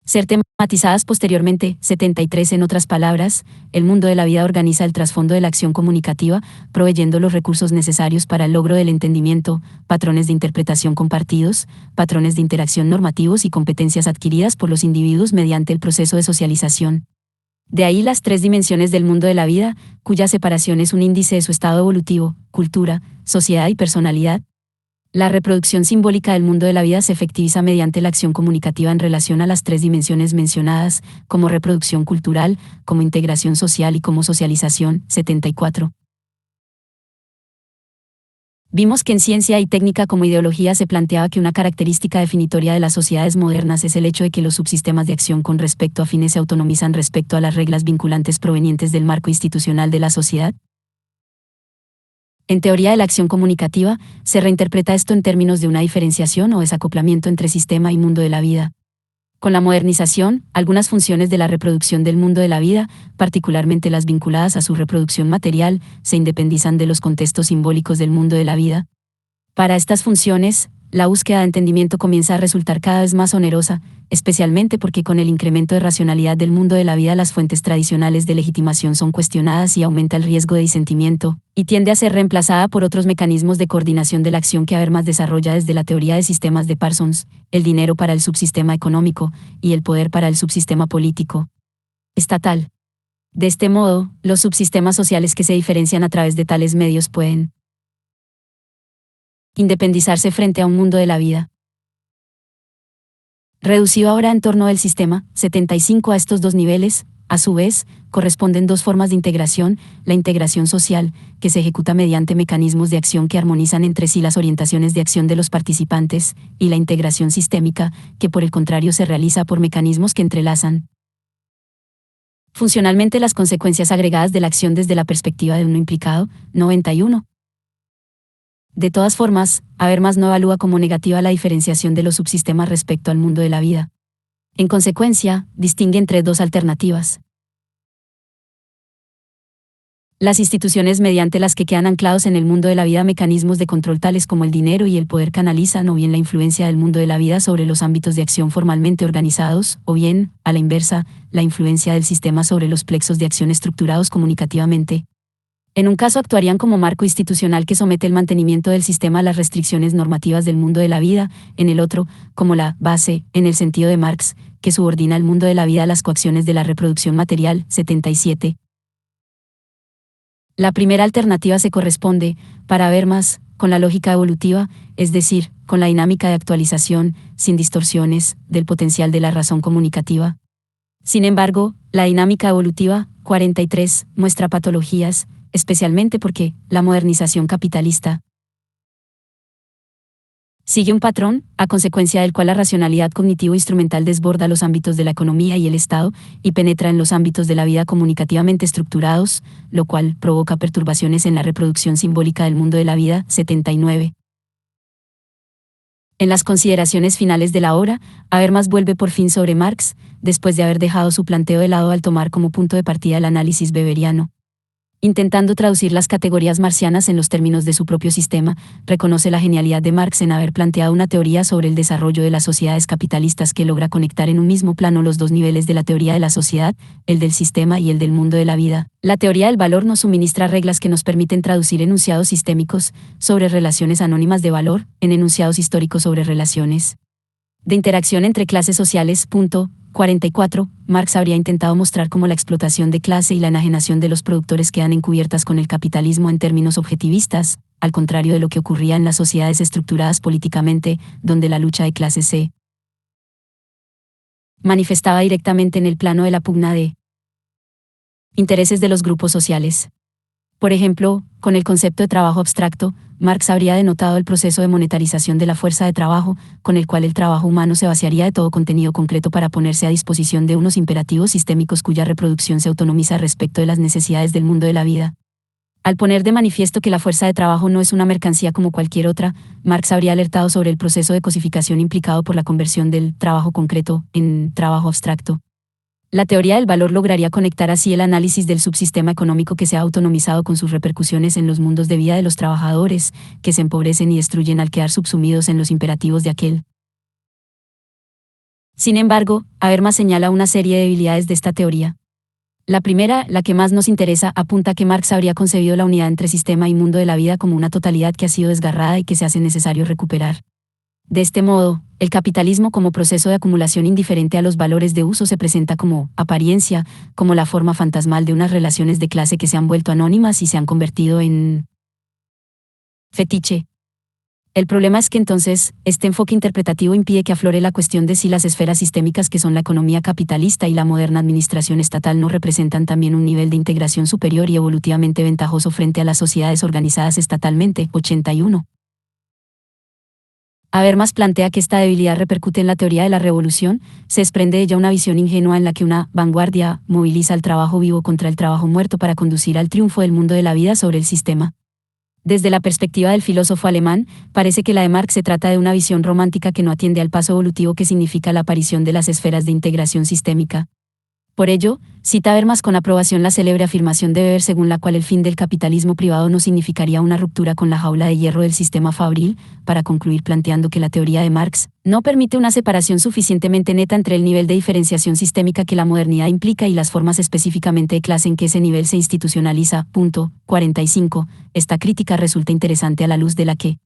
ser tematizadas posteriormente. 73. En otras palabras, el mundo de la vida organiza el trasfondo de la acción comunicativa, proveyendo los recursos necesarios para el logro del entendimiento, patrones de interpretación compartidos, patrones de interacción normativos y competencias adquiridas por los individuos mediante el proceso de socialización. De ahí las tres dimensiones del mundo de la vida, cuya separación es un índice de su estado evolutivo, cultura, sociedad y personalidad. La reproducción simbólica del mundo de la vida se efectiviza mediante la acción comunicativa en relación a las tres dimensiones mencionadas, como reproducción cultural, como integración social y como socialización. 74. Vimos que en ciencia y técnica como ideología se planteaba que una característica definitoria de las sociedades modernas es el hecho de que los subsistemas de acción con respecto a fines se autonomizan respecto a las reglas vinculantes provenientes del marco institucional de la sociedad. En teoría de la acción comunicativa, se reinterpreta esto en términos de una diferenciación o desacoplamiento entre sistema y mundo de la vida. Con la modernización, algunas funciones de la reproducción del mundo de la vida, particularmente las vinculadas a su reproducción material, se independizan de los contextos simbólicos del mundo de la vida. Para estas funciones, la búsqueda de entendimiento comienza a resultar cada vez más onerosa, especialmente porque con el incremento de racionalidad del mundo de la vida las fuentes tradicionales de legitimación son cuestionadas y aumenta el riesgo de disentimiento, y tiende a ser reemplazada por otros mecanismos de coordinación de la acción que Habermas desarrolla desde la teoría de sistemas de Parsons, el dinero para el subsistema económico, y el poder para el subsistema político estatal. De este modo, los subsistemas sociales que se diferencian a través de tales medios pueden independizarse frente a un mundo de la vida reducido ahora en torno del sistema. 75. A estos dos niveles, a su vez, corresponden dos formas de integración: la integración social, que se ejecuta mediante mecanismos de acción que armonizan entre sí las orientaciones de acción de los participantes, y la integración sistémica, que por el contrario se realiza por mecanismos que entrelazan funcionalmente las consecuencias agregadas de la acción desde la perspectiva de uno implicado. 91. De todas formas, Habermas no evalúa como negativa la diferenciación de los subsistemas respecto al mundo de la vida. En consecuencia, distingue entre dos alternativas. Las instituciones mediante las que quedan anclados en el mundo de la vida mecanismos de control tales como el dinero y el poder canalizan o bien la influencia del mundo de la vida sobre los ámbitos de acción formalmente organizados, o bien, a la inversa, la influencia del sistema sobre los plexos de acción estructurados comunicativamente. En un caso actuarían como marco institucional que somete el mantenimiento del sistema a las restricciones normativas del mundo de la vida, en el otro, como la base, en el sentido de Marx, que subordina el mundo de la vida a las coacciones de la reproducción material, 77. La primera alternativa se corresponde, para Habermas, con la lógica evolutiva, es decir, con la dinámica de actualización, sin distorsiones, del potencial de la razón comunicativa. Sin embargo, la dinámica evolutiva, 43, muestra patologías, especialmente porque la modernización capitalista sigue un patrón, a consecuencia del cual la racionalidad cognitivo-instrumental desborda los ámbitos de la economía y el Estado, y penetra en los ámbitos de la vida comunicativamente estructurados, lo cual provoca perturbaciones en la reproducción simbólica del mundo de la vida, 79. En las consideraciones finales de la obra, Habermas vuelve por fin sobre Marx, después de haber dejado su planteo de lado al tomar como punto de partida el análisis weberiano. Intentando traducir las categorías marxianas en los términos de su propio sistema, reconoce la genialidad de Marx en haber planteado una teoría sobre el desarrollo de las sociedades capitalistas que logra conectar en un mismo plano los dos niveles de la teoría de la sociedad, el del sistema y el del mundo de la vida. La teoría del valor nos suministra reglas que nos permiten traducir enunciados sistémicos sobre relaciones anónimas de valor en enunciados históricos sobre relaciones de interacción entre clases sociales. 44. Marx habría intentado mostrar cómo la explotación de clase y la enajenación de los productores quedan encubiertas con el capitalismo en términos objetivistas, al contrario de lo que ocurría en las sociedades estructuradas políticamente, donde la lucha de clases se manifestaba directamente en el plano de la pugna de intereses de los grupos sociales. Por ejemplo, con el concepto de trabajo abstracto, Marx habría denotado el proceso de monetarización de la fuerza de trabajo, con el cual el trabajo humano se vaciaría de todo contenido concreto para ponerse a disposición de unos imperativos sistémicos cuya reproducción se autonomiza respecto de las necesidades del mundo de la vida. Al poner de manifiesto que la fuerza de trabajo no es una mercancía como cualquier otra, Marx habría alertado sobre el proceso de cosificación implicado por la conversión del trabajo concreto en trabajo abstracto. La teoría del valor lograría conectar así el análisis del subsistema económico que se ha autonomizado con sus repercusiones en los mundos de vida de los trabajadores, que se empobrecen y destruyen al quedar subsumidos en los imperativos de aquel. Sin embargo, Habermas señala una serie de debilidades de esta teoría. La primera, la que más nos interesa, apunta a que Marx habría concebido la unidad entre sistema y mundo de la vida como una totalidad que ha sido desgarrada y que se hace necesario recuperar. De este modo, el capitalismo como proceso de acumulación indiferente a los valores de uso se presenta como apariencia, como la forma fantasmal de unas relaciones de clase que se han vuelto anónimas y se han convertido en fetiche. El problema es que entonces, este enfoque interpretativo impide que aflore la cuestión de si las esferas sistémicas que son la economía capitalista y la moderna administración estatal no representan también un nivel de integración superior y evolutivamente ventajoso frente a las sociedades organizadas estatalmente. 81. Habermas plantea que esta debilidad repercute en la teoría de la revolución, se desprende de ella una visión ingenua en la que una vanguardia moviliza el trabajo vivo contra el trabajo muerto para conducir al triunfo del mundo de la vida sobre el sistema. Desde la perspectiva del filósofo alemán, parece que la de Marx se trata de una visión romántica que no atiende al paso evolutivo que significa la aparición de las esferas de integración sistémica. Por ello, cita Habermas con aprobación la célebre afirmación de Weber según la cual el fin del capitalismo privado no significaría una ruptura con la jaula de hierro del sistema fabril, para concluir planteando que la teoría de Marx no permite una separación suficientemente neta entre el nivel de diferenciación sistémica que la modernidad implica y las formas específicamente de clase en que ese nivel se institucionaliza. 45. Esta crítica resulta interesante a la luz de la que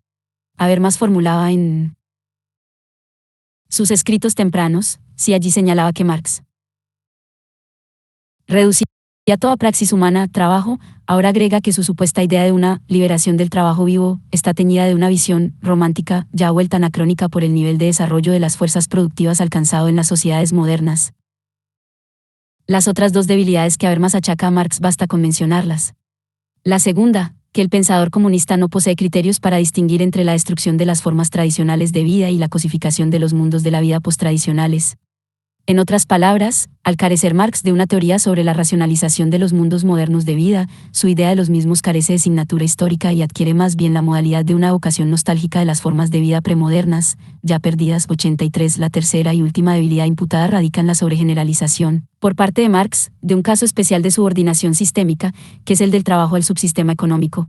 Habermas formulaba en sus escritos tempranos, si allí señalaba que Marx reducía toda praxis humana a trabajo, ahora agrega que su supuesta idea de una liberación del trabajo vivo está teñida de una visión romántica ya vuelta anacrónica por el nivel de desarrollo de las fuerzas productivas alcanzado en las sociedades modernas. Las otras dos debilidades que Habermas achaca a Marx basta con mencionarlas. La segunda, que el pensador comunista no posee criterios para distinguir entre la destrucción de las formas tradicionales de vida y la cosificación de los mundos de la vida postradicionales. En otras palabras, al carecer Marx de una teoría sobre la racionalización de los mundos modernos de vida, su idea de los mismos carece de signatura histórica y adquiere más bien la modalidad de una evocación nostálgica de las formas de vida premodernas, ya perdidas. 83. La tercera y última debilidad imputada radica en la sobregeneralización, por parte de Marx, de un caso especial de subordinación sistémica, que es el del trabajo al subsistema económico.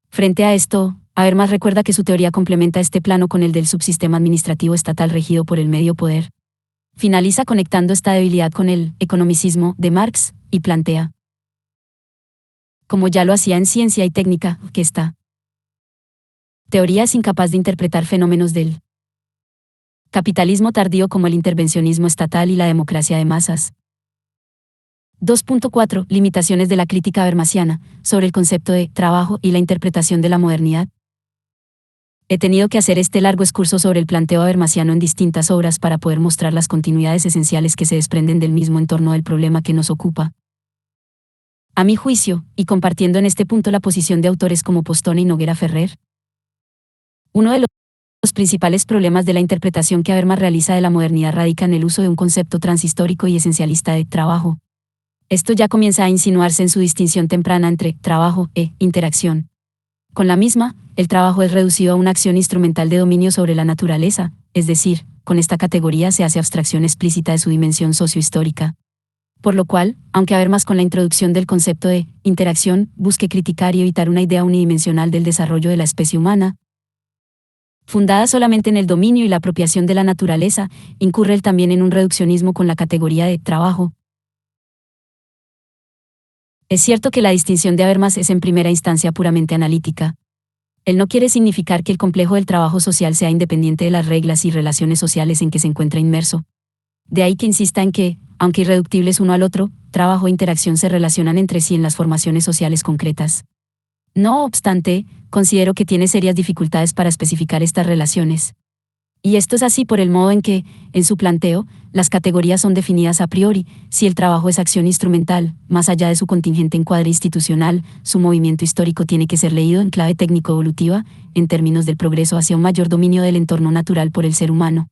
Frente a esto, Habermas recuerda que su teoría complementa este plano con el del subsistema administrativo estatal regido por el medio poder. Finaliza conectando esta debilidad con el economicismo de Marx y plantea, como ya lo hacía en Ciencia y Técnica, que esta teoría es incapaz de interpretar fenómenos del capitalismo tardío como el intervencionismo estatal y la democracia de masas. 2.4. Limitaciones de la crítica habermasiana sobre el concepto de trabajo y la interpretación de la modernidad. He tenido que hacer este largo excurso sobre el planteo habermasiano en distintas obras para poder mostrar las continuidades esenciales que se desprenden del mismo entorno del problema que nos ocupa. A mi juicio, y compartiendo en este punto la posición de autores como Postone y Noguera Ferrer, uno de los principales problemas de la interpretación que Habermas realiza de la modernidad radica en el uso de un concepto transhistórico y esencialista de trabajo. Esto ya comienza a insinuarse en su distinción temprana entre trabajo e interacción. Con la misma, el trabajo es reducido a una acción instrumental de dominio sobre la naturaleza, es decir, con esta categoría se hace abstracción explícita de su dimensión sociohistórica. Por lo cual, aunque Habermas con la introducción del concepto de interacción busque criticar y evitar una idea unidimensional del desarrollo de la especie humana, fundada solamente en el dominio y la apropiación de la naturaleza, incurre él también en un reduccionismo con la categoría de trabajo. Es cierto que la distinción de Habermas es en primera instancia puramente analítica. Él no quiere significar que el complejo del trabajo social sea independiente de las reglas y relaciones sociales en que se encuentra inmerso. De ahí que insista en que, aunque irreductibles uno al otro, trabajo e interacción se relacionan entre sí en las formaciones sociales concretas. No obstante, considero que tiene serias dificultades para especificar estas relaciones. Y esto es así por el modo en que, en su planteo, las categorías son definidas a priori. Si el trabajo es acción instrumental, más allá de su contingente encuadre institucional, su movimiento histórico tiene que ser leído en clave técnico-evolutiva, en términos del progreso hacia un mayor dominio del entorno natural por el ser humano.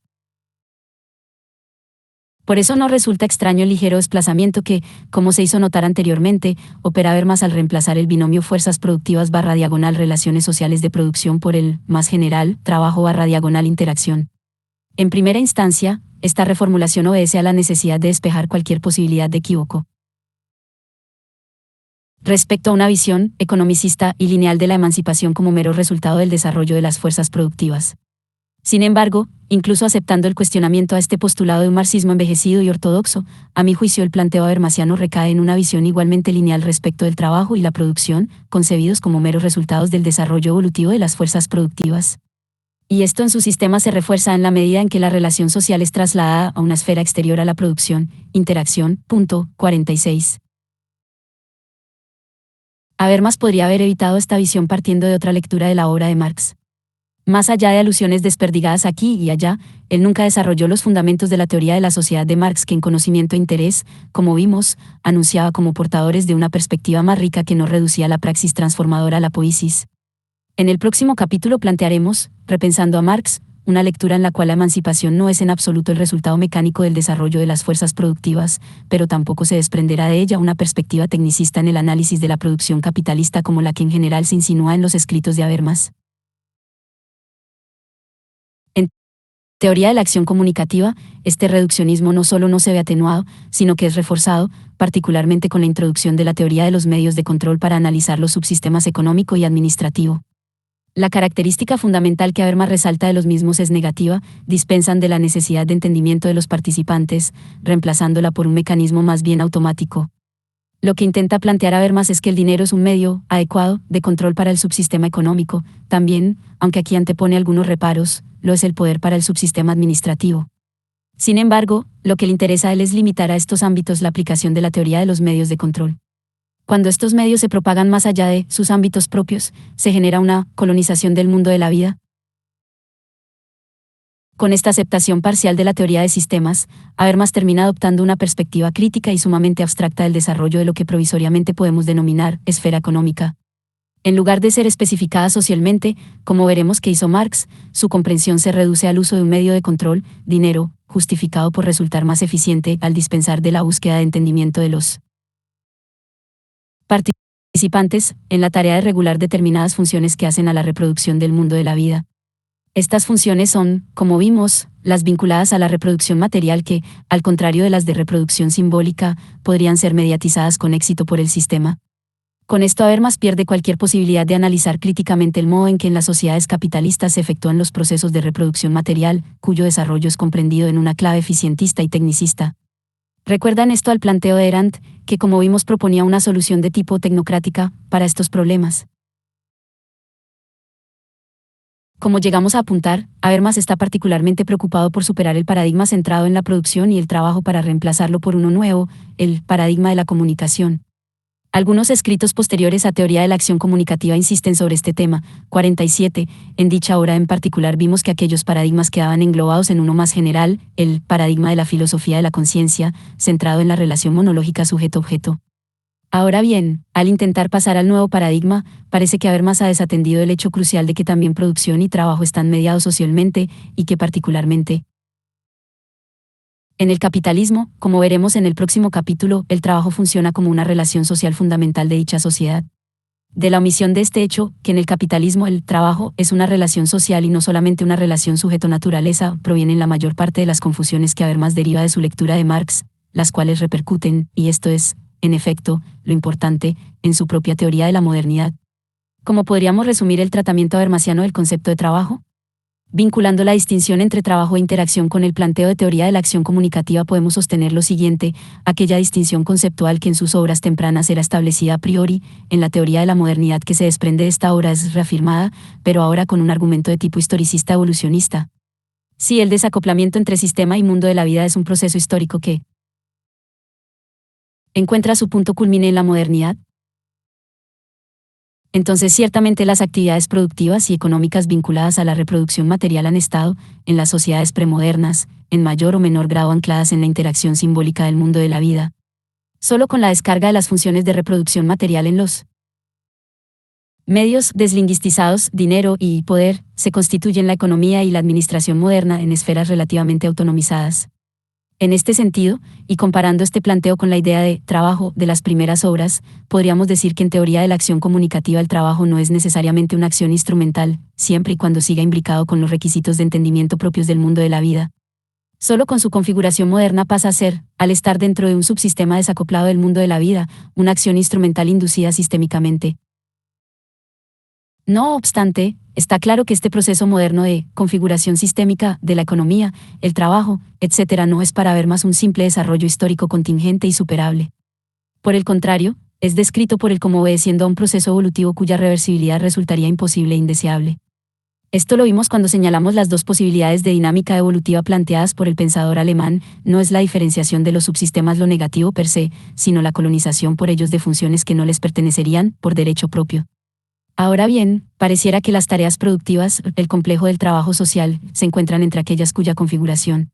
Por eso no resulta extraño el ligero desplazamiento que, como se hizo notar anteriormente, opera Habermas al reemplazar el binomio fuerzas productivas / relaciones sociales de producción por el, más general, trabajo / interacción. En primera instancia, esta reformulación obedece a la necesidad de despejar cualquier posibilidad de equívoco respecto a una visión economicista y lineal de la emancipación como mero resultado del desarrollo de las fuerzas productivas. Sin embargo, incluso aceptando el cuestionamiento a este postulado de un marxismo envejecido y ortodoxo, a mi juicio el planteo habermasiano recae en una visión igualmente lineal respecto del trabajo y la producción, concebidos como meros resultados del desarrollo evolutivo de las fuerzas productivas. Y esto en su sistema se refuerza en la medida en que la relación social es trasladada a una esfera exterior a la producción, interacción. 46. Habermas podría haber evitado esta visión partiendo de otra lectura de la obra de Marx. Más allá de alusiones desperdigadas aquí y allá, él nunca desarrolló los fundamentos de la teoría de la sociedad de Marx que en conocimiento e interés, como vimos, anunciaba como portadores de una perspectiva más rica que no reducía la praxis transformadora a la poiesis. En el próximo capítulo plantearemos, repensando a Marx, una lectura en la cual la emancipación no es en absoluto el resultado mecánico del desarrollo de las fuerzas productivas, pero tampoco se desprenderá de ella una perspectiva tecnicista en el análisis de la producción capitalista como la que en general se insinúa en los escritos de Habermas. Teoría de la acción comunicativa, este reduccionismo no solo no se ve atenuado, sino que es reforzado, particularmente con la introducción de la teoría de los medios de control para analizar los subsistemas económico y administrativo. La característica fundamental que Habermas resalta de los mismos es negativa, dispensan de la necesidad de entendimiento de los participantes, reemplazándola por un mecanismo más bien automático. Lo que intenta plantear Habermas es que el dinero es un medio adecuado de control para el subsistema económico, también, aunque aquí antepone algunos reparos, lo es el poder para el subsistema administrativo. Sin embargo, lo que le interesa a él es limitar a estos ámbitos la aplicación de la teoría de los medios de control. Cuando estos medios se propagan más allá de sus ámbitos propios, se genera una colonización del mundo de la vida. Con esta aceptación parcial de la teoría de sistemas, Habermas termina adoptando una perspectiva crítica y sumamente abstracta del desarrollo de lo que provisoriamente podemos denominar esfera económica. En lugar de ser especificada socialmente, como veremos que hizo Marx, su comprensión se reduce al uso de un medio de control, dinero, justificado por resultar más eficiente al dispensar de la búsqueda de entendimiento de los participantes en la tarea de regular determinadas funciones que hacen a la reproducción del mundo de la vida. Estas funciones son, como vimos, las vinculadas a la reproducción material que, al contrario de las de reproducción simbólica, podrían ser mediatizadas con éxito por el sistema. Con esto Habermas pierde cualquier posibilidad de analizar críticamente el modo en que en las sociedades capitalistas se efectúan los procesos de reproducción material, cuyo desarrollo es comprendido en una clave eficientista y tecnicista. ¿Recuerdan esto al planteo de Arendt, que como vimos proponía una solución de tipo tecnocrática para estos problemas? Como llegamos a apuntar, Habermas está particularmente preocupado por superar el paradigma centrado en la producción y el trabajo para reemplazarlo por uno nuevo, el paradigma de la comunicación. Algunos escritos posteriores a Teoría de la Acción Comunicativa insisten sobre este tema. 47. En dicha obra en particular vimos que aquellos paradigmas quedaban englobados en uno más general, el paradigma de la filosofía de la conciencia, centrado en la relación monológica sujeto-objeto. Ahora bien, al intentar pasar al nuevo paradigma, parece que Habermas ha desatendido el hecho crucial de que también producción y trabajo están mediados socialmente, y que particularmente en el capitalismo, como veremos en el próximo capítulo, el trabajo funciona como una relación social fundamental de dicha sociedad. De la omisión de este hecho, que en el capitalismo el trabajo es una relación social y no solamente una relación sujeto-naturaleza, provienen la mayor parte de las confusiones que Habermas deriva de su lectura de Marx, las cuales repercuten, y esto es, en efecto, lo importante, en su propia teoría de la modernidad. ¿Cómo podríamos resumir el tratamiento habermasiano del concepto de trabajo? Vinculando la distinción entre trabajo e interacción con el planteo de teoría de la acción comunicativa podemos sostener lo siguiente: aquella distinción conceptual que en sus obras tempranas era establecida a priori, en la teoría de la modernidad que se desprende de esta obra es reafirmada, pero ahora con un argumento de tipo historicista evolucionista. Sí, el desacoplamiento entre sistema y mundo de la vida es un proceso histórico que encuentra su punto culmine en la modernidad. Entonces ciertamente las actividades productivas y económicas vinculadas a la reproducción material han estado, en las sociedades premodernas, en mayor o menor grado ancladas en la interacción simbólica del mundo de la vida. Solo con la descarga de las funciones de reproducción material en los medios deslingüistizados, dinero y poder, se constituyen la economía y la administración moderna en esferas relativamente autonomizadas. En este sentido, y comparando este planteo con la idea de trabajo de las primeras obras, podríamos decir que en teoría de la acción comunicativa el trabajo no es necesariamente una acción instrumental, siempre y cuando siga imbricado con los requisitos de entendimiento propios del mundo de la vida. Solo con su configuración moderna pasa a ser, al estar dentro de un subsistema desacoplado del mundo de la vida, una acción instrumental inducida sistémicamente. No obstante, está claro que este proceso moderno de configuración sistémica de la economía, el trabajo, etc., no es para Habermas un simple desarrollo histórico contingente y superable. Por el contrario, es descrito por él como obedeciendo a un proceso evolutivo cuya reversibilidad resultaría imposible e indeseable. Esto lo vimos cuando señalamos las dos posibilidades de dinámica evolutiva planteadas por el pensador alemán: no es la diferenciación de los subsistemas lo negativo per se, sino la colonización por ellos de funciones que no les pertenecerían por derecho propio. Ahora bien, pareciera que las tareas productivas, el complejo del trabajo social, se encuentran entre aquellas cuya configuración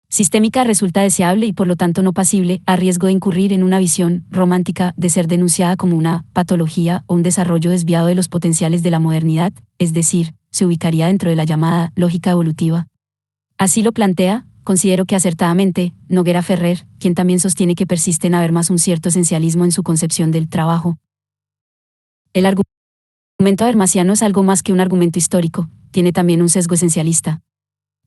sistémica resulta deseable y por lo tanto no pasible, a riesgo de incurrir en una visión romántica de ser denunciada como una patología o un desarrollo desviado de los potenciales de la modernidad, es decir, se ubicaría dentro de la llamada lógica evolutiva. Así lo plantea, considero que acertadamente, Noguera Ferrer, quien también sostiene que persiste en Habermas un cierto esencialismo en su concepción del trabajo. El argumento habermasiano es algo más que un argumento histórico, tiene también un sesgo esencialista.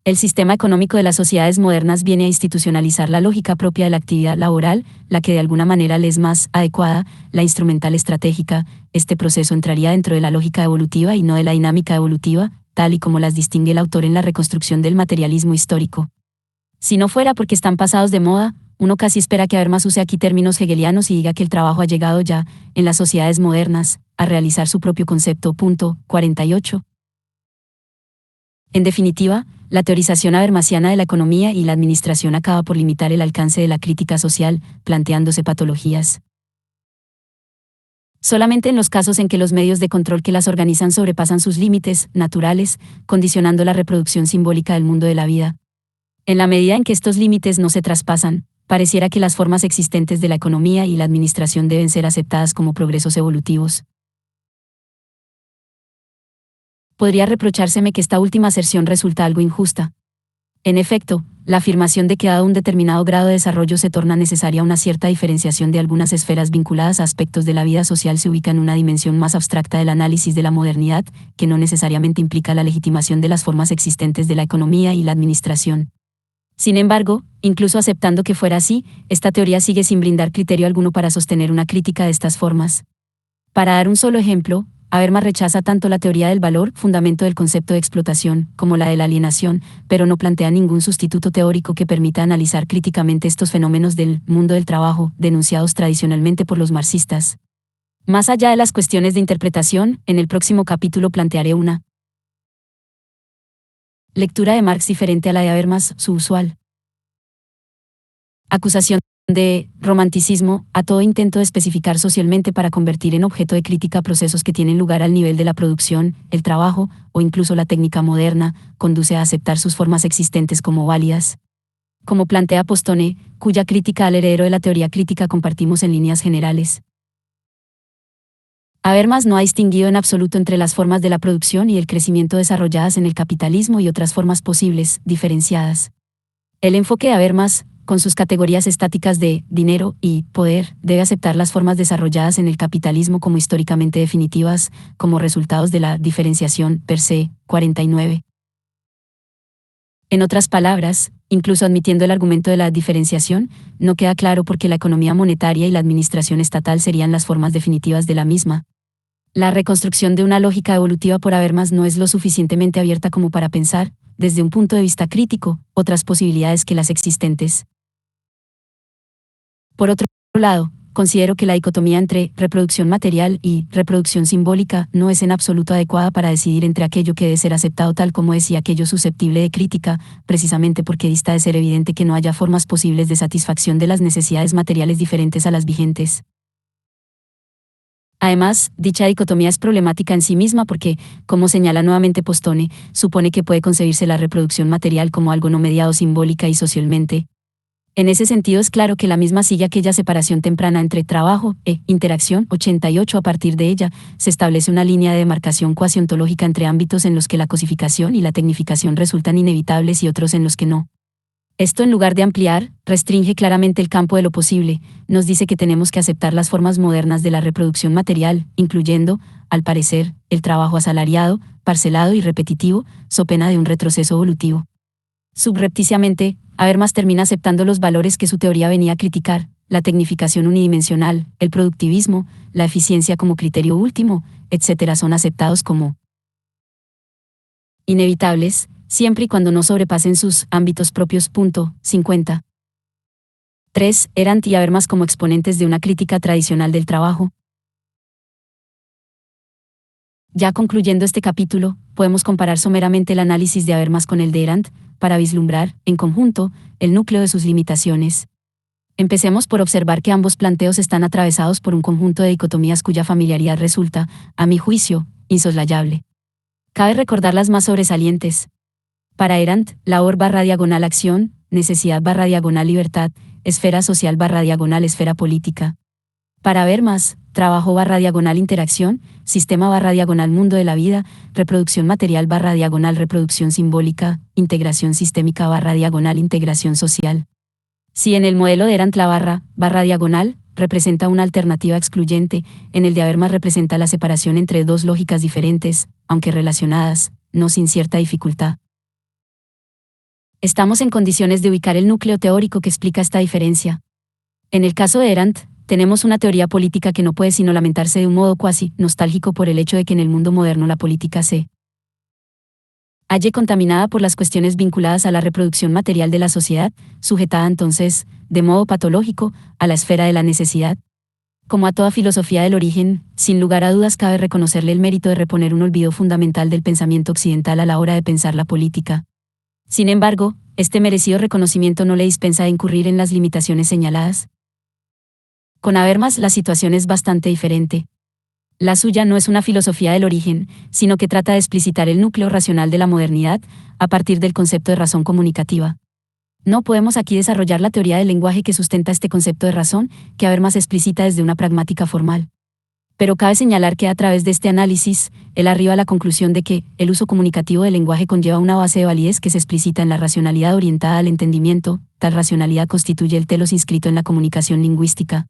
El sistema económico de las sociedades modernas viene a institucionalizar la lógica propia de la actividad laboral, la que de alguna manera le es más adecuada, la instrumental estratégica. Este proceso entraría dentro de la lógica evolutiva y no de la dinámica evolutiva, tal y como las distingue el autor en la reconstrucción del materialismo histórico. Si no fuera porque están pasados de moda, uno casi espera que Habermas use aquí términos hegelianos y diga que el trabajo ha llegado ya, en las sociedades modernas, a realizar su propio concepto. 48. En definitiva, la teorización habermasiana de la economía y la administración acaba por limitar el alcance de la crítica social, planteándose patologías. Solamente en los casos en que los medios de control que las organizan sobrepasan sus límites naturales, condicionando la reproducción simbólica del mundo de la vida. En la medida en que estos límites no se traspasan, pareciera que las formas existentes de la economía y la administración deben ser aceptadas como progresos evolutivos. Podría reprochárseme que esta última aserción resulta algo injusta. En efecto, la afirmación de que dado un determinado grado de desarrollo se torna necesaria una cierta diferenciación de algunas esferas vinculadas a aspectos de la vida social se ubica en una dimensión más abstracta del análisis de la modernidad, que no necesariamente implica la legitimación de las formas existentes de la economía y la administración. Sin embargo, incluso aceptando que fuera así, esta teoría sigue sin brindar criterio alguno para sostener una crítica de estas formas. Para dar un solo ejemplo, Habermas rechaza tanto la teoría del valor, fundamento del concepto de explotación, como la de la alienación, pero no plantea ningún sustituto teórico que permita analizar críticamente estos fenómenos del mundo del trabajo, denunciados tradicionalmente por los marxistas. Más allá de las cuestiones de interpretación, en el próximo capítulo plantearé una lectura de Marx diferente a la de Habermas, su usual acusación de romanticismo a todo intento de especificar socialmente para convertir en objeto de crítica procesos que tienen lugar al nivel de la producción, el trabajo, o incluso la técnica moderna, conduce a aceptar sus formas existentes como válidas. Como plantea Postone, cuya crítica al heredero de la teoría crítica compartimos en líneas generales. Habermas no ha distinguido en absoluto entre las formas de la producción y el crecimiento desarrolladas en el capitalismo y otras formas posibles, diferenciadas. El enfoque de Habermas, con sus categorías estáticas de dinero y poder, debe aceptar las formas desarrolladas en el capitalismo como históricamente definitivas, como resultados de la diferenciación per se. 49. En otras palabras, incluso admitiendo el argumento de la diferenciación, no queda claro por qué la economía monetaria y la administración estatal serían las formas definitivas de la misma. La reconstrucción de una lógica evolutiva por Habermas no es lo suficientemente abierta como para pensar, desde un punto de vista crítico, otras posibilidades que las existentes. Por otro lado, considero que la dicotomía entre reproducción material y reproducción simbólica no es en absoluto adecuada para decidir entre aquello que debe ser aceptado tal como es y aquello susceptible de crítica, precisamente porque dista de ser evidente que no haya formas posibles de satisfacción de las necesidades materiales diferentes a las vigentes. Además, dicha dicotomía es problemática en sí misma porque, como señala nuevamente Postone, supone que puede concebirse la reproducción material como algo no mediado simbólica y socialmente. En ese sentido es claro que la misma sigue aquella separación temprana entre trabajo e interacción. 88. A partir de ella, se establece una línea de demarcación cuasi ontológica entre ámbitos en los que la cosificación y la tecnificación resultan inevitables y otros en los que no. Esto, en lugar de ampliar, restringe claramente el campo de lo posible, nos dice que tenemos que aceptar las formas modernas de la reproducción material, incluyendo, al parecer, el trabajo asalariado, parcelado y repetitivo, so pena de un retroceso evolutivo. Subrepticiamente, Habermas termina aceptando los valores que su teoría venía a criticar, la tecnificación unidimensional, el productivismo, la eficiencia como criterio último, etc. son aceptados como inevitables, siempre y cuando no sobrepasen sus ámbitos propios. 50. 3. Erant y Habermas como exponentes de una crítica tradicional del trabajo. Ya concluyendo este capítulo, podemos comparar someramente el análisis de Habermas con el de Erant, para vislumbrar, en conjunto, el núcleo de sus limitaciones. Empecemos por observar que ambos planteos están atravesados por un conjunto de dicotomías cuya familiaridad resulta, a mi juicio, insoslayable. Cabe recordar las más sobresalientes. Para Erant, labor/acción, necesidad/libertad, esfera social/esfera política. Para Habermas, trabajo/interacción, sistema/mundo de la vida, reproducción material/reproducción simbólica, integración sistémica/integración social. Si en el modelo de Erant la barra/diagonal representa una alternativa excluyente, en el de Habermas representa la separación entre dos lógicas diferentes, aunque relacionadas, no sin cierta dificultad. Estamos en condiciones de ubicar el núcleo teórico que explica esta diferencia. En el caso de Erant, tenemos una teoría política que no puede sino lamentarse de un modo cuasi nostálgico por el hecho de que en el mundo moderno la política se halle contaminada por las cuestiones vinculadas a la reproducción material de la sociedad, sujetada entonces, de modo patológico, a la esfera de la necesidad. Como a toda filosofía del origen, sin lugar a dudas cabe reconocerle el mérito de reponer un olvido fundamental del pensamiento occidental a la hora de pensar la política. Sin embargo, este merecido reconocimiento no le dispensa de incurrir en las limitaciones señaladas. Con Habermas la situación es bastante diferente. La suya no es una filosofía del origen, sino que trata de explicitar el núcleo racional de la modernidad, a partir del concepto de razón comunicativa. No podemos aquí desarrollar la teoría del lenguaje que sustenta este concepto de razón, que Habermas explícita desde una pragmática formal. Pero cabe señalar que a través de este análisis, él arriba a la conclusión de que el uso comunicativo del lenguaje conlleva una base de validez que se explicita en la racionalidad orientada al entendimiento. Tal racionalidad constituye el telos inscrito en la comunicación lingüística.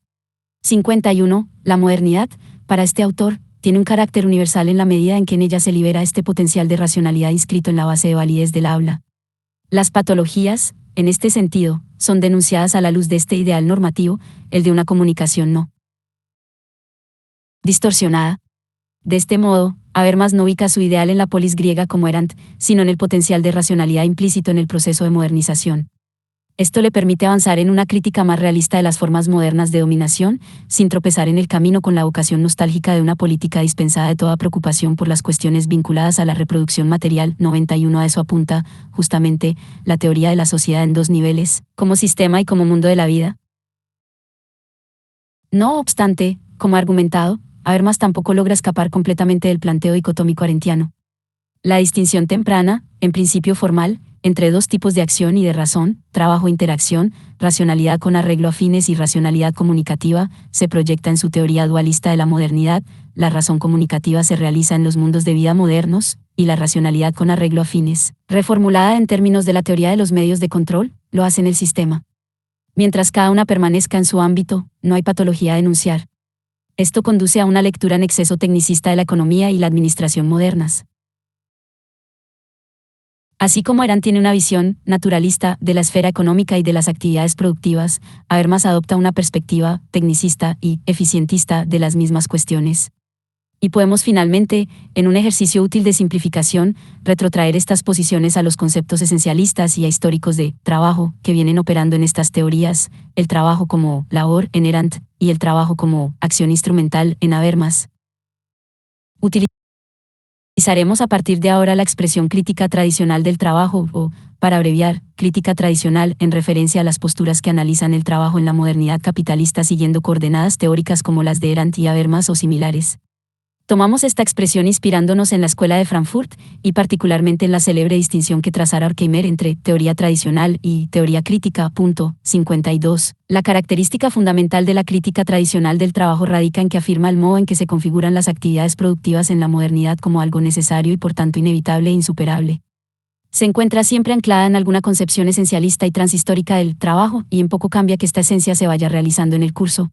51. La modernidad, para este autor, tiene un carácter universal en la medida en que en ella se libera este potencial de racionalidad inscrito en la base de validez del habla. Las patologías, en este sentido, son denunciadas a la luz de este ideal normativo, el de una comunicación no distorsionada. De este modo, Habermas no ubica su ideal en la polis griega como erant, sino en el potencial de racionalidad implícito en el proceso de modernización. Esto le permite avanzar en una crítica más realista de las formas modernas de dominación, sin tropezar en el camino con la vocación nostálgica de una política dispensada de toda preocupación por las cuestiones vinculadas a la reproducción material. 91. A eso apunta, justamente, la teoría de la sociedad en dos niveles, como sistema y como mundo de la vida. No obstante, como argumentado, Habermas tampoco logra escapar completamente del planteo dicotómico arentiano. La distinción temprana, en principio formal, entre dos tipos de acción y de razón, trabajo-interacción, racionalidad con arreglo a fines y racionalidad comunicativa, se proyecta en su teoría dualista de la modernidad. La razón comunicativa se realiza en los mundos de vida modernos, y la racionalidad con arreglo a fines, reformulada en términos de la teoría de los medios de control, lo hace en el sistema. Mientras cada una permanezca en su ámbito, no hay patología a denunciar. Esto conduce a una lectura en exceso tecnicista de la economía y la administración modernas. Así como Arendt tiene una visión naturalista de la esfera económica y de las actividades productivas, Habermas adopta una perspectiva tecnicista y eficientista de las mismas cuestiones. Y podemos finalmente, en un ejercicio útil de simplificación, retrotraer estas posiciones a los conceptos esencialistas y a históricos de trabajo que vienen operando en estas teorías, el trabajo como labor en Arendt y el trabajo como acción instrumental en Habermas. Utilizaremos a partir de ahora la expresión crítica tradicional del trabajo, o, para abreviar, crítica tradicional, en referencia a las posturas que analizan el trabajo en la modernidad capitalista siguiendo coordenadas teóricas como las de Arendt y Habermas o similares. Tomamos esta expresión inspirándonos en la Escuela de Frankfurt, y particularmente en la célebre distinción que trazara Horkheimer entre teoría tradicional y teoría crítica. 52. La característica fundamental de la crítica tradicional del trabajo radica en que afirma el modo en que se configuran las actividades productivas en la modernidad como algo necesario y por tanto inevitable e insuperable. Se encuentra siempre anclada en alguna concepción esencialista y transhistórica del trabajo, y en poco cambia que esta esencia se vaya realizando en el curso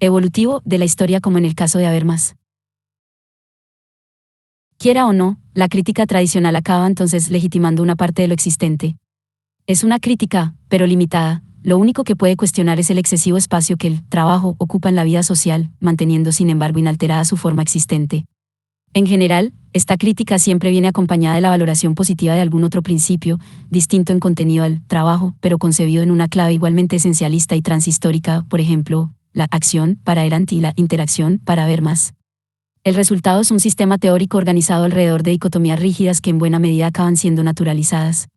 evolutivo de la historia, como en el caso de Habermas. Quiera o no, la crítica tradicional acaba entonces legitimando una parte de lo existente. Es una crítica, pero limitada. Lo único que puede cuestionar es el excesivo espacio que el trabajo ocupa en la vida social, manteniendo sin embargo inalterada su forma existente. En general, esta crítica siempre viene acompañada de la valoración positiva de algún otro principio, distinto en contenido al trabajo, pero concebido en una clave igualmente esencialista y transhistórica, por ejemplo, la acción para Arendt y la interacción para Habermas. El resultado es un sistema teórico organizado alrededor de dicotomías rígidas que en buena medida acaban siendo naturalizadas.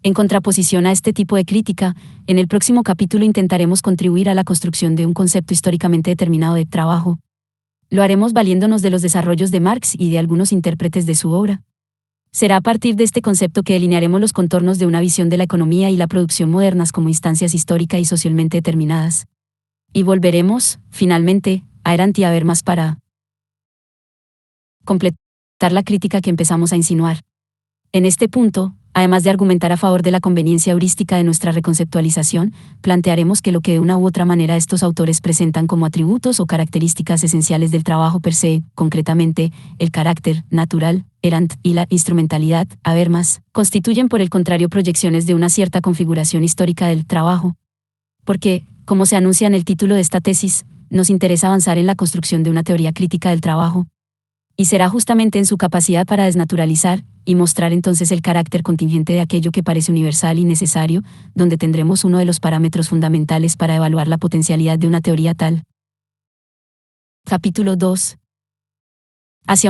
En contraposición a este tipo de crítica, en el próximo capítulo intentaremos contribuir a la construcción de un concepto históricamente determinado de trabajo. Lo haremos valiéndonos de los desarrollos de Marx y de algunos intérpretes de su obra. Será a partir de este concepto que delinearemos los contornos de una visión de la economía y la producción modernas como instancias histórica y socialmente determinadas. Y volveremos, finalmente, a Arendt y a Habermas para completar la crítica que empezamos a insinuar. En este punto, además de argumentar a favor de la conveniencia heurística de nuestra reconceptualización, plantearemos que lo que de una u otra manera estos autores presentan como atributos o características esenciales del trabajo per se, concretamente, el carácter natural, Arendt, y la instrumentalidad, Habermas, constituyen por el contrario proyecciones de una cierta configuración histórica del trabajo. Porque, como se anuncia en el título de esta tesis, nos interesa avanzar en la construcción de una teoría crítica del trabajo. Y será justamente en su capacidad para desnaturalizar, y mostrar entonces el carácter contingente de aquello que parece universal y necesario, donde tendremos uno de los parámetros fundamentales para evaluar la potencialidad de una teoría tal. Capítulo 2. Hacia una